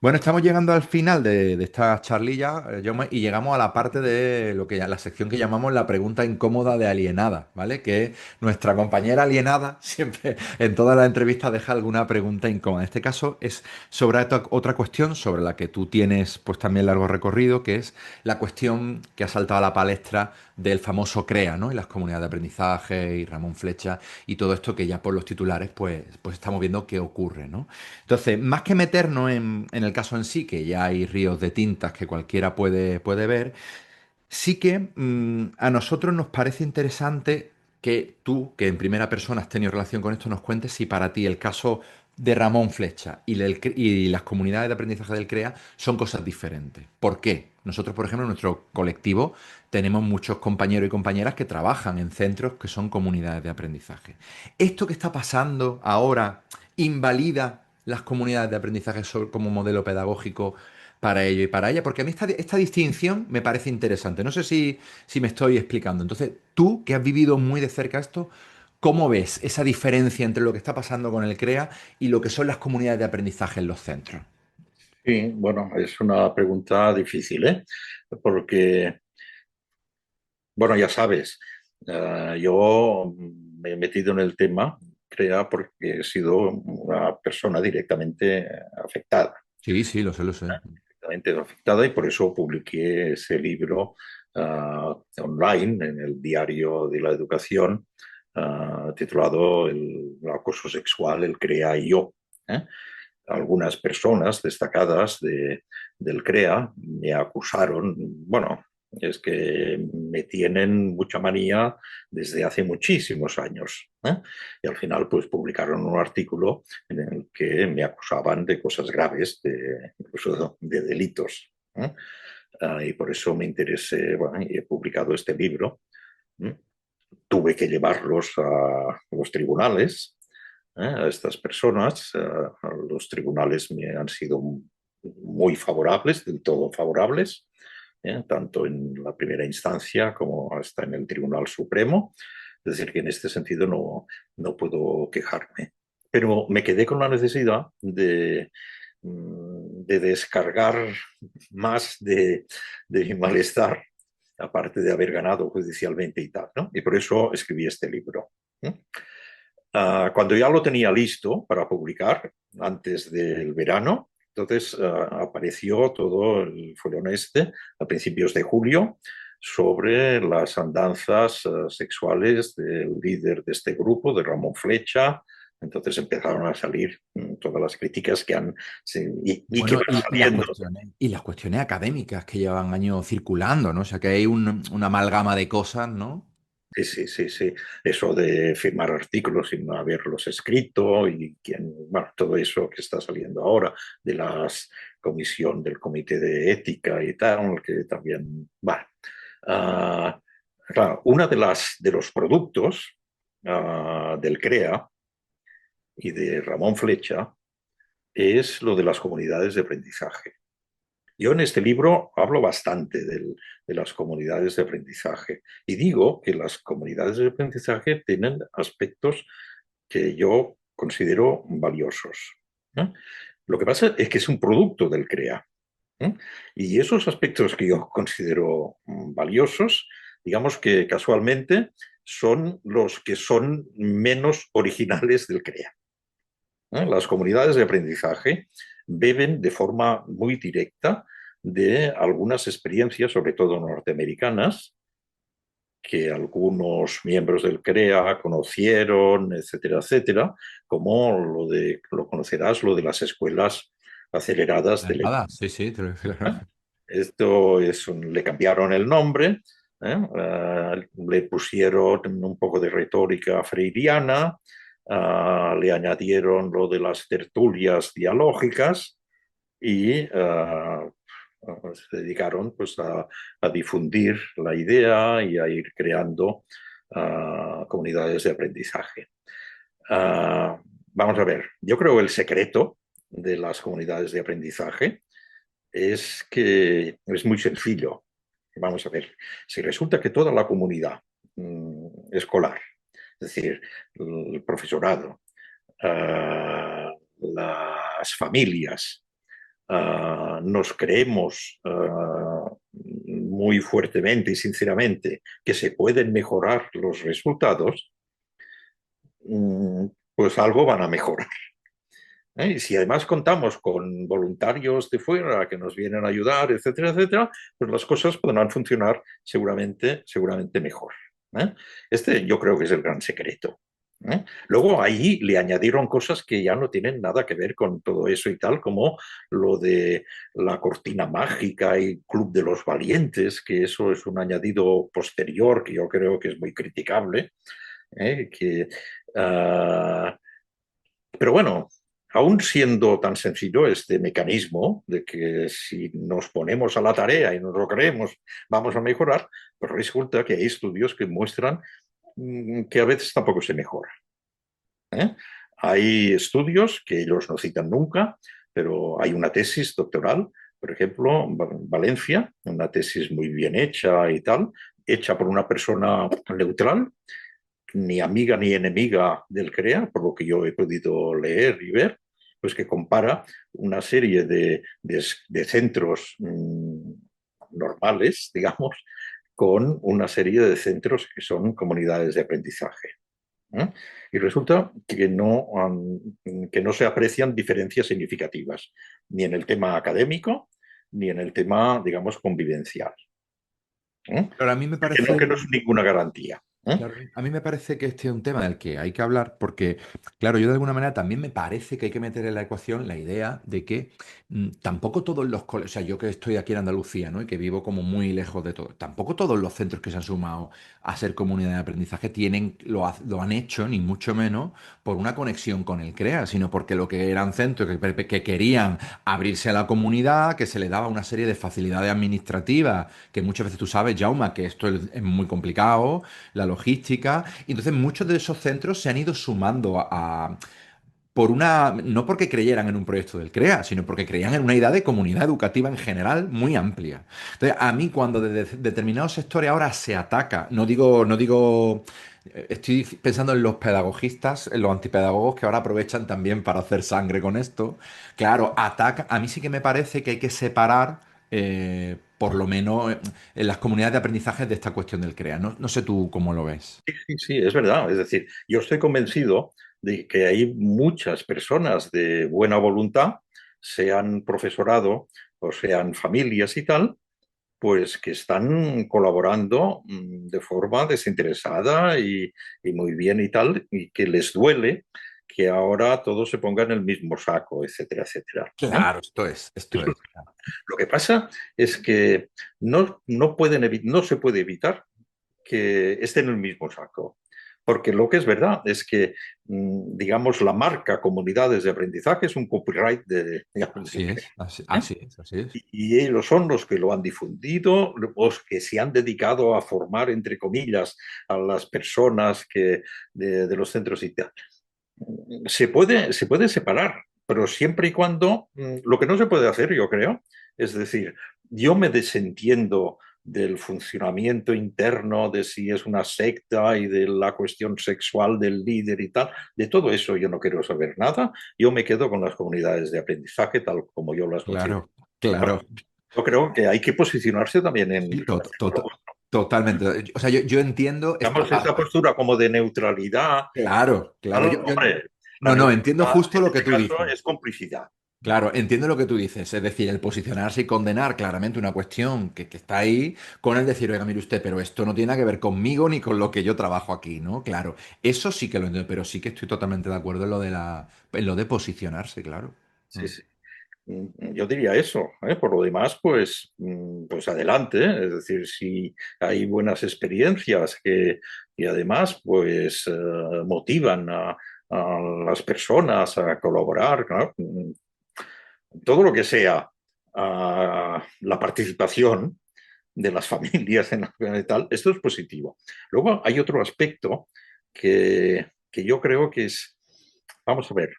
S1: Bueno, estamos llegando al final de esta charlilla, Jaume, y llegamos a la parte de lo que la sección que llamamos la pregunta incómoda de alienada, ¿vale? Que nuestra compañera alienada siempre en todas las entrevistas deja alguna pregunta incómoda. En este caso es sobre otra cuestión sobre la que tú tienes pues también largo recorrido, que es la cuestión que ha saltado a la palestra del famoso CREA, ¿no? Y las comunidades de aprendizaje y Ramón Flecha y todo esto que ya por los titulares pues estamos viendo qué ocurre, ¿no? Entonces, más que meternos en el caso en sí, que ya hay ríos de tintas que cualquiera puede ver, sí que a nosotros nos parece interesante que tú, que en primera persona has tenido relación con esto, nos cuentes si para ti el caso de Ramón Flecha y las comunidades de aprendizaje del CREA son cosas diferentes. ¿Por qué? Nosotros, por ejemplo, en nuestro colectivo tenemos muchos compañeros y compañeras que trabajan en centros que son comunidades de aprendizaje. ¿Esto que está pasando ahora invalida las comunidades de aprendizaje como modelo pedagógico para ello y para ella? Porque a mí esta distinción me parece interesante. No sé si me estoy explicando. Entonces, tú, que has vivido muy de cerca esto, ¿cómo ves esa diferencia entre lo que está pasando con el CREA y lo que son las comunidades de aprendizaje en los centros?
S2: sí, bueno, es una pregunta difícil, ¿eh? Porque, bueno, ya sabes, yo me he metido en el tema, crea, porque he sido una persona directamente afectada.
S1: Sí, sí, lo sé, lo sé.
S2: Directamente afectada y por eso publiqué ese libro online en el Diario de la Educación, titulado El acoso sexual, el CREA y yo. ¿eh? Algunas personas destacadas del CREA me acusaron, bueno, es que me tienen mucha manía desde hace muchísimos años. Y al final, pues publicaron un artículo en el que me acusaban de cosas graves, incluso de delitos. Y por eso me interesé, bueno, y he publicado este libro. ¿eh? Tuve que llevarlos a los tribunales, a estas personas. Los tribunales me han sido muy favorables, del todo favorables, tanto en la primera instancia como hasta en el Tribunal Supremo. Es decir, que en este sentido no puedo quejarme. Pero me quedé con la necesidad de descargar más de mi malestar, aparte de haber ganado judicialmente y tal, ¿no? Y por eso escribí este libro. ¿eh? Cuando ya lo tenía listo para publicar, antes del verano, entonces apareció todo el fueron este a principios de julio sobre las andanzas sexuales del líder de este grupo, de Ramón Flecha. Entonces empezaron a salir todas las críticas que han y que
S1: Bueno,
S2: van saliendo.
S1: y las cuestiones académicas que llevan años circulando, ¿no? O sea, que hay una amalgama de cosas, ¿no?
S2: Sí, sí, sí, sí. Eso de firmar artículos sin haberlos escrito y bueno, todo eso que está saliendo ahora de la comisión del comité de ética y tal, que también, bueno, ah, claro, una de los productos del CREA y de Ramón Flecha es lo de las comunidades de aprendizaje. Yo en este libro hablo bastante de las comunidades de aprendizaje y digo que las comunidades de aprendizaje tienen aspectos que yo considero valiosos. ¿eh? Lo que pasa es que es un producto del CREA. ¿eh? Y esos aspectos que yo considero valiosos, digamos que casualmente son los que son menos originales del CREA. Las comunidades de aprendizaje beben de forma muy directa de algunas experiencias, sobre todo norteamericanas, que algunos miembros del CREA conocieron, etcétera, etcétera, como lo conocerás, lo de las escuelas aceleradas de
S1: Nada, sí, sí.
S2: esto le cambiaron el nombre, le pusieron un poco de retórica freiriana, le añadieron lo de las tertulias dialógicas y se dedicaron pues, a difundir la idea y a ir creando comunidades de aprendizaje. Uh, Vamos a ver, yo creo que el secreto de las comunidades de aprendizaje es que es muy sencillo. Vamos a ver, si resulta que toda la comunidad escolar, es decir, el profesorado, las familias, nos creemos muy fuertemente y sinceramente que se pueden mejorar los resultados, pues algo van a mejorar. Y si además contamos con voluntarios de fuera que nos vienen a ayudar, etcétera, etcétera, pues las cosas podrán funcionar seguramente mejor. Este yo creo que es el gran secreto. Luego ahí le añadieron cosas que ya no tienen nada que ver con todo eso y tal, como lo de la cortina mágica y Club de los Valientes, que eso es un añadido posterior que yo creo que es muy criticable. ¿eh? Que, uh, pero bueno, aún siendo tan sencillo este mecanismo de que si nos ponemos a la tarea y nos lo creemos, vamos a mejorar, pues resulta que hay estudios que muestran que a veces tampoco se mejora. ¿eh? Hay estudios que ellos no citan nunca, pero hay una tesis doctoral, por ejemplo, en Valencia, una tesis muy bien hecha y tal, hecha por una persona neutral, ni amiga ni enemiga del CREA, por lo que yo he podido leer y ver, pues que compara una serie de centros normales, digamos, con una serie de centros que son comunidades de aprendizaje. Y resulta que no se aprecian diferencias significativas, ni en el tema académico, ni en el tema, digamos, convivencial.
S1: Pero a mí me
S2: Que no
S1: parece.
S2: es ninguna garantía.
S1: Claro, a mí me parece que este es un tema del que hay que hablar porque, claro, yo de alguna manera también me parece que hay que meter en la ecuación la idea de que tampoco todos los colegios, o sea, yo que estoy aquí en Andalucía, ¿no? Y que vivo como muy lejos de todo, tampoco todos los centros que se han sumado a ser comunidad de aprendizaje lo han hecho, ni mucho menos, por una conexión con el CREA, sino porque lo que eran centros que querían abrirse a la comunidad, que se le daba una serie de facilidades administrativas, que muchas veces tú sabes, Jauma, que esto es muy complicado la logística. Y entonces muchos de esos centros se han ido sumando por una, no porque creyeran en un proyecto del CREA, sino porque creían en una idea de comunidad educativa en general muy amplia. Entonces, a mí cuando de determinados sectores ahora se ataca, no digo, estoy pensando en los pedagogistas, en los antipedagogos que ahora aprovechan también para hacer sangre con esto. Claro, ataca, a mí sí que me parece que hay que separar por lo menos en las comunidades de aprendizaje de esta cuestión del CREA. No sé tú cómo lo ves.
S2: Sí, sí, es verdad. Es decir, yo estoy convencido de que hay muchas personas de buena voluntad, sean profesorado o sean familias y tal, pues que están colaborando de forma desinteresada y muy bien y tal, y que les duele que ahora todo se ponga en el mismo saco, etcétera, etcétera.
S1: Claro, esto es.
S2: Lo que pasa es que no se puede evitar que esté en el mismo saco. Porque lo que es verdad es que, digamos, la marca comunidades de aprendizaje es un copyright digamos,
S1: Así es,
S2: ¿eh?
S1: así es, así es.
S2: Y ellos son los que lo han difundido, los que se han dedicado a formar, entre comillas, a las personas de los centros y tal. Se puede separar, pero siempre y cuando lo que no se puede hacer, yo creo, es decir, yo me desentiendo del funcionamiento interno, de si es una secta y de la cuestión sexual del líder y tal, de todo eso yo no quiero saber nada, yo me quedo con las comunidades de aprendizaje tal como yo las considero.
S1: Claro, claro.
S2: Yo creo que hay que posicionarse también en
S1: Sí,
S2: relación con lo otro.
S1: totalmente. O sea, yo entiendo esta
S2: Digamos, esa
S1: parte.
S2: postura como de neutralidad,
S1: Claro, claro.
S2: tal, hombre, la
S1: No,
S2: neutralidad
S1: entiendo justo
S2: en
S1: lo que
S2: este
S1: tú
S2: caso
S1: dices.
S2: es complicidad.
S1: Claro, entiendo lo que tú dices, es decir, el posicionarse y condenar claramente una cuestión que está ahí, con el decir, oiga, mire usted, pero esto no tiene nada que ver conmigo ni con lo que yo trabajo aquí, ¿no? Claro, eso sí que lo entiendo, pero sí que estoy totalmente de acuerdo en lo de en lo de posicionarse, claro.
S2: Sí, sí. Yo diría eso, ¿eh? Por lo demás, pues, pues adelante, ¿eh? Es decir, si hay buenas experiencias que, y además pues motivan a las personas a colaborar, ¿no? Todo lo que sea la participación de las familias en la y tal, esto es positivo. Luego hay otro aspecto que yo creo que es, vamos a ver,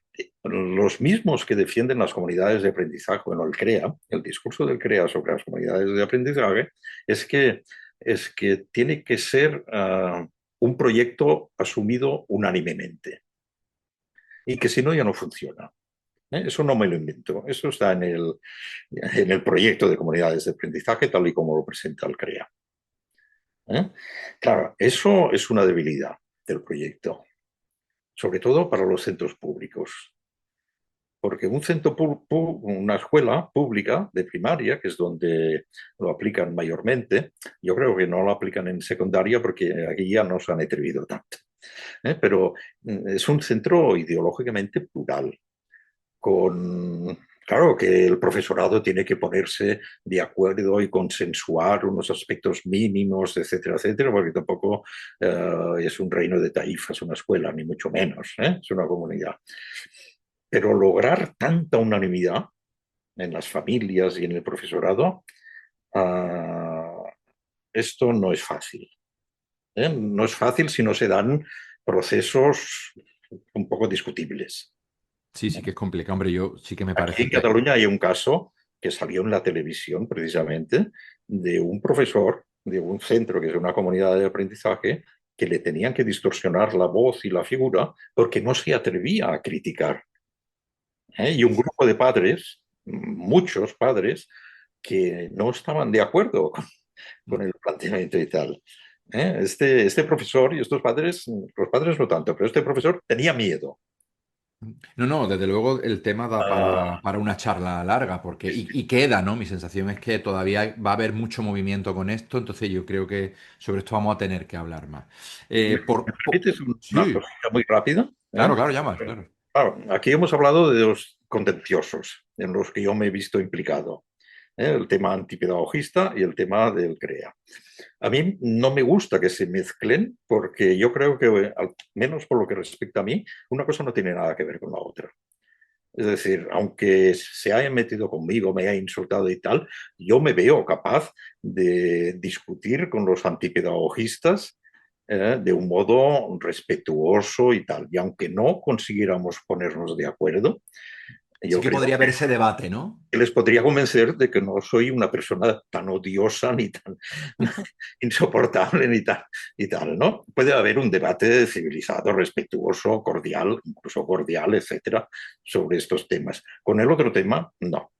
S2: los mismos que defienden las comunidades de aprendizaje, bueno, el CREA, el discurso del CREA sobre las comunidades de aprendizaje, es que, es que tiene que ser un proyecto asumido unánimemente y que si no ya no funciona. Eso no me lo invento, eso está en el proyecto de comunidades de aprendizaje tal y como lo presenta el CREA. ¿Eh? Claro, eso es una debilidad del proyecto, sobre todo para los centros públicos, porque un una escuela pública de primaria, que es donde lo aplican mayormente, yo creo que no lo aplican en secundaria porque aquí ya no se han atrevido tanto, pero es un centro ideológicamente plural, con, claro, que el profesorado tiene que ponerse de acuerdo y consensuar unos aspectos mínimos, etcétera, etcétera, porque tampoco es un reino de taifas una escuela, ni mucho menos, ¿eh? Es una comunidad. Pero lograr tanta unanimidad en las familias y en el profesorado, uh, esto no es fácil. ¿Eh? No es fácil si no se dan procesos un poco discutibles.
S1: Sí, sí que es complicado, hombre, yo sí que me
S2: Aquí
S1: parece
S2: en
S1: que...
S2: Cataluña hay un caso que salió en la televisión precisamente de un profesor de un centro que es una comunidad de aprendizaje que le tenían que distorsionar la voz y la figura porque no se atrevía a criticar. ¿Eh? Y un grupo de padres, muchos padres, que no estaban de acuerdo con el planteamiento y tal. Este profesor y estos padres, los padres no tanto, pero este profesor tenía miedo.
S1: No, no, desde luego el tema da
S2: Ah,
S1: para una charla larga, porque, y queda, ¿no? Mi sensación es que todavía va a haber mucho movimiento con esto, entonces yo creo que sobre esto vamos a tener que hablar más.
S2: ¿me permites una
S1: Sí,
S2: cosita muy rápida? ¿Eh?
S1: claro, claro, llamas, claro.
S2: Claro, aquí hemos hablado de los contenciosos en los que yo me he visto implicado. El tema antipedagogista y el tema del CREA. A mí no me gusta que se mezclen porque yo creo que, al menos por lo que respecta a mí, una cosa no tiene nada que ver con la otra. Es decir, aunque se haya metido conmigo, me haya insultado y tal, yo me veo capaz de discutir con los antipedagogistas de un modo respetuoso y tal. Y aunque no consiguiéramos ponernos de acuerdo,
S1: Sí
S2: yo
S1: que
S2: creo
S1: podría haber ese debate, ¿no?
S2: que les podría convencer de que no soy una persona tan odiosa ni tan insoportable y tal, ¿no? Puede haber un debate civilizado, respetuoso, cordial, incluso cordial, etcétera, sobre estos temas. Con el otro tema, no.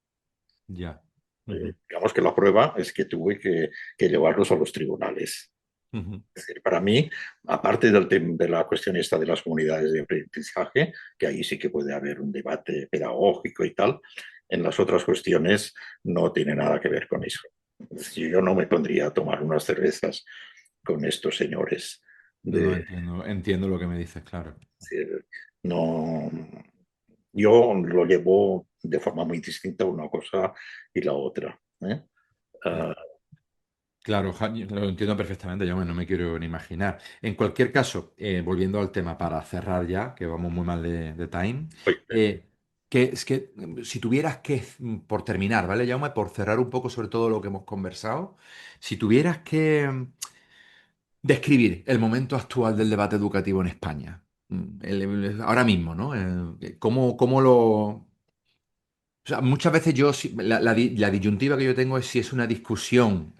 S1: Ya. Ujú,
S2: Digamos que la prueba es que tuve que llevarlos a los tribunales.
S1: ujú.
S2: Es decir, para mí, aparte de la cuestión esta de las comunidades de aprendizaje, que ahí sí que puede haber un debate pedagógico y tal, en las otras cuestiones no tiene nada que ver con eso. Es decir, yo no me pondría a tomar unas cervezas con estos señores.
S1: No, no,
S2: De,
S1: entiendo, entiendo lo que me dices, claro.
S2: decir, no, yo lo llevo de forma muy distinta una cosa y la otra. ¿Eh?
S1: Ya.
S2: Ah,
S1: Claro, lo entiendo perfectamente, yo no me quiero ni imaginar. En cualquier caso, volviendo al tema para cerrar ya, que vamos muy mal de time,
S2: oye,
S1: que es que si tuvieras que, por terminar, ¿vale, Jaume? Por cerrar un poco sobre todo lo que hemos conversado, si tuvieras que describir el momento actual del debate educativo en España, ahora mismo, ¿no? ¿Cómo lo... O sea, muchas veces yo, la disyuntiva que yo tengo es si es una discusión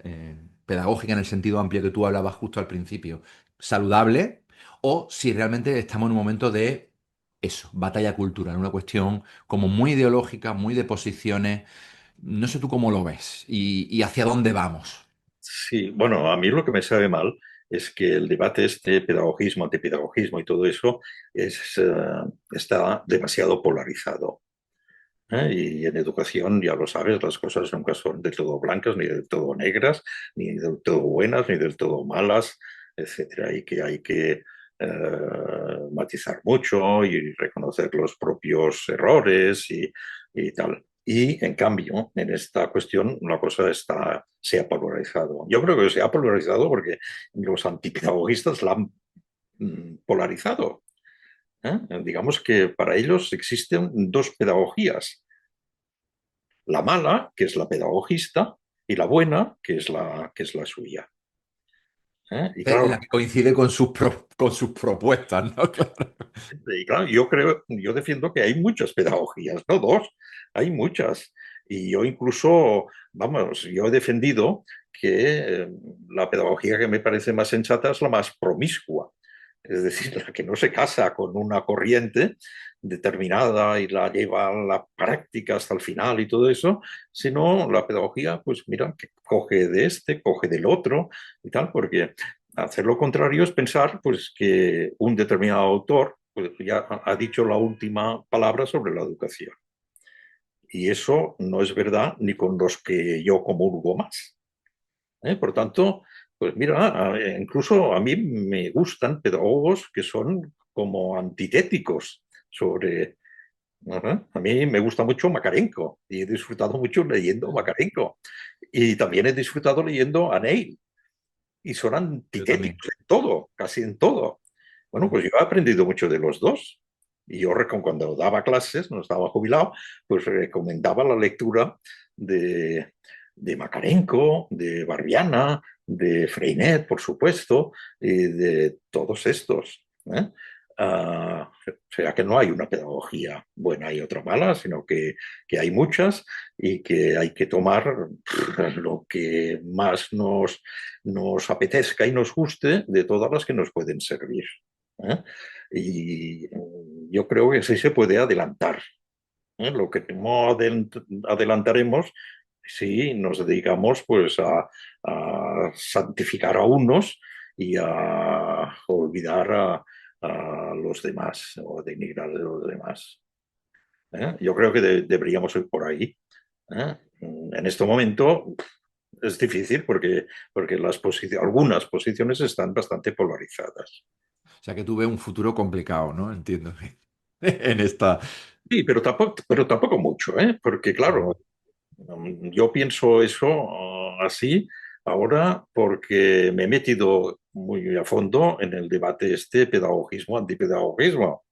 S1: pedagógica en el sentido amplio que tú hablabas justo al principio, saludable, o si realmente estamos en un momento de eso, batalla cultural, una cuestión como muy ideológica, muy de posiciones. No sé tú cómo lo ves y hacia dónde vamos.
S2: sí, bueno, a mí lo que me sabe mal es que el debate este, pedagogismo, antipedagogismo y todo eso, está demasiado polarizado. Y en educación, ya lo sabes, las cosas nunca son del todo blancas, ni del todo negras, ni del todo buenas, ni del todo malas, etcétera. Y que hay que matizar mucho y reconocer los propios errores y tal. Y en cambio, en esta cuestión, la cosa se ha polarizado. Yo creo que se ha polarizado porque los antipedagogistas la han polarizado. ¿Eh? Digamos que para ellos existen dos pedagogías: la mala, que es la pedagogista, y la buena, que es la suya. ¿Eh?
S1: La que coincide con con sus propuestas, ¿no? Claro.
S2: Claro, yo defiendo que hay muchas pedagogías, no dos, hay muchas. Y yo incluso, vamos, yo he defendido que la pedagogía que me parece más sensata es la más promiscua, es decir, la que no se casa con una corriente determinada y la lleva a la práctica hasta el final y todo eso, sino la pedagogía, pues mira, que coge de este, coge del otro y tal, porque hacer lo contrario es pensar pues, que un determinado autor pues, ya ha dicho la última palabra sobre la educación. Y eso no es verdad ni con los que yo comulgo más. Por tanto, pues mira, incluso a mí me gustan pedagogos que son como antitéticos sobre... Ajá. A mí me gusta mucho Makarenko y he disfrutado mucho leyendo Makarenko. Y también he disfrutado leyendo a Neil. Y son
S1: Yo también.
S2: antitéticos en todo, casi en todo. Bueno, pues yo he aprendido mucho de los dos. Y yo cuando daba clases, no estaba jubilado, pues recomendaba la lectura de Makarenko, de Barbiana, de Freinet, por supuesto, y de todos estos. ¿Eh? O sea que no hay una pedagogía buena y otra mala, sino que hay muchas y que hay que tomar lo que más nos apetezca y nos guste de todas las que nos pueden servir. ¿Eh? Y yo creo que sí se puede adelantar. ¿Eh? Lo que no adelantaremos si nos dedicamos pues a santificar a unos y a olvidar a los demás o a denigrar a los demás. ¿Eh? Yo creo que deberíamos ir por ahí. ¿Eh? En este momento es difícil porque algunas posiciones están bastante polarizadas.
S1: O sea que tú ves un futuro complicado, ¿no? Entiendo. En esta.
S2: Sí, pero tampoco mucho, ¿eh? Porque claro, yo pienso eso así ahora porque me he metido muy a fondo en el debate este pedagogismo-antipedagogismo.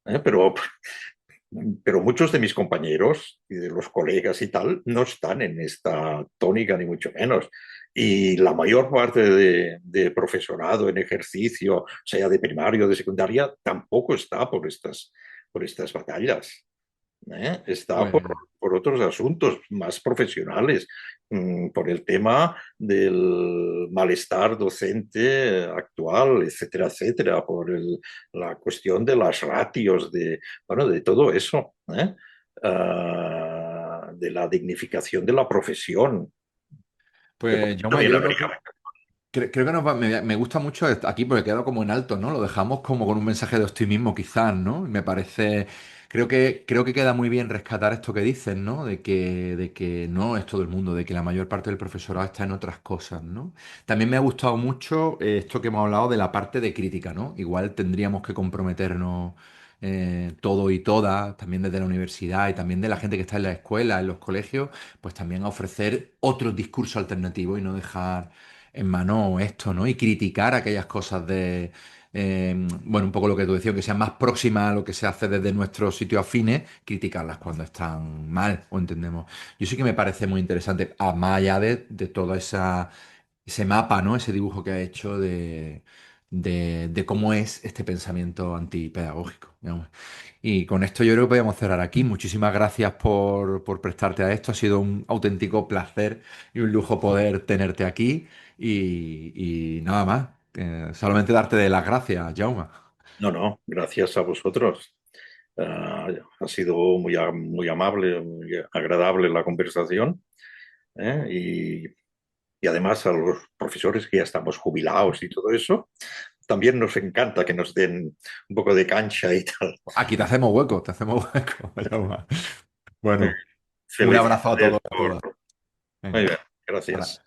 S2: ¿Eh? Pero muchos de mis compañeros y de los colegas y tal no están en esta tónica, ni mucho menos. Y la mayor parte de profesorado en ejercicio, sea de primario o de secundaria, tampoco está por estas batallas. Está
S1: Pues,
S2: por otros asuntos más profesionales, por el tema del malestar docente actual, etcétera, etcétera, por la cuestión de las ratios, bueno, de todo eso, ¿eh? De la dignificación de la profesión, que
S1: pues, Jaume,
S2: también
S1: yo
S2: la
S1: creo que
S2: americana.
S1: creo que me gusta mucho aquí porque queda como en alto, ¿no? Lo dejamos como con un mensaje de optimismo, quizás, ¿no? Me parece, creo que queda muy bien rescatar esto que dicen, ¿no? De que no es todo el mundo, de que la mayor parte del profesorado está en otras cosas, ¿no? También me ha gustado mucho esto que hemos hablado de la parte de crítica, ¿no? Igual tendríamos que comprometernos todo y todas, también desde la universidad y también de la gente que está en la escuela, en los colegios, pues también a ofrecer otro discurso alternativo y no dejar en mano esto, ¿no? Y criticar aquellas cosas bueno, un poco lo que tú decías, que sean más próximas a lo que se hace desde nuestros sitios afines, criticarlas cuando están mal, o entendemos. Yo sí que me parece muy interesante, más allá de todo ese mapa, ¿no? Ese dibujo que ha hecho de cómo es este pensamiento antipedagógico, digamos. Y con esto yo creo que podemos cerrar aquí. Muchísimas gracias por prestarte a esto. Ha sido un auténtico placer y un lujo poder tenerte aquí. Y nada más. Solamente darte de las gracias, Jaume.
S2: No, no, gracias a vosotros. Ha sido muy amable, muy agradable la conversación. ¿Eh? Y además a los profesores que ya estamos jubilados y todo eso, también nos encanta que nos den un poco de cancha y tal.
S1: Aquí te hacemos hueco, te hacemos hueco, Jaume. Bueno, un
S2: Feliz
S1: abrazo a todos y a todas.
S2: Muy
S1: Venga,
S2: bien, gracias.
S1: ahora.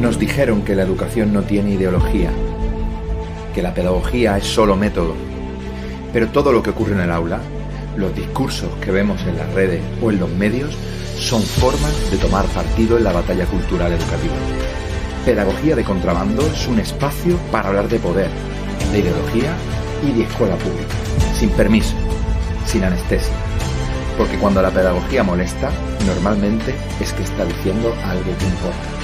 S3: Nos dijeron que la educación no tiene ideología, que la pedagogía es solo método. Pero todo lo que ocurre en el aula, los discursos que vemos en las redes o en los medios, son formas de tomar partido en la batalla cultural educativa. Pedagogía de contrabando es un espacio para hablar de poder, de ideología y de escuela pública, sin permiso, sin anestesia. Porque cuando la pedagogía molesta, normalmente es que está diciendo algo que importa.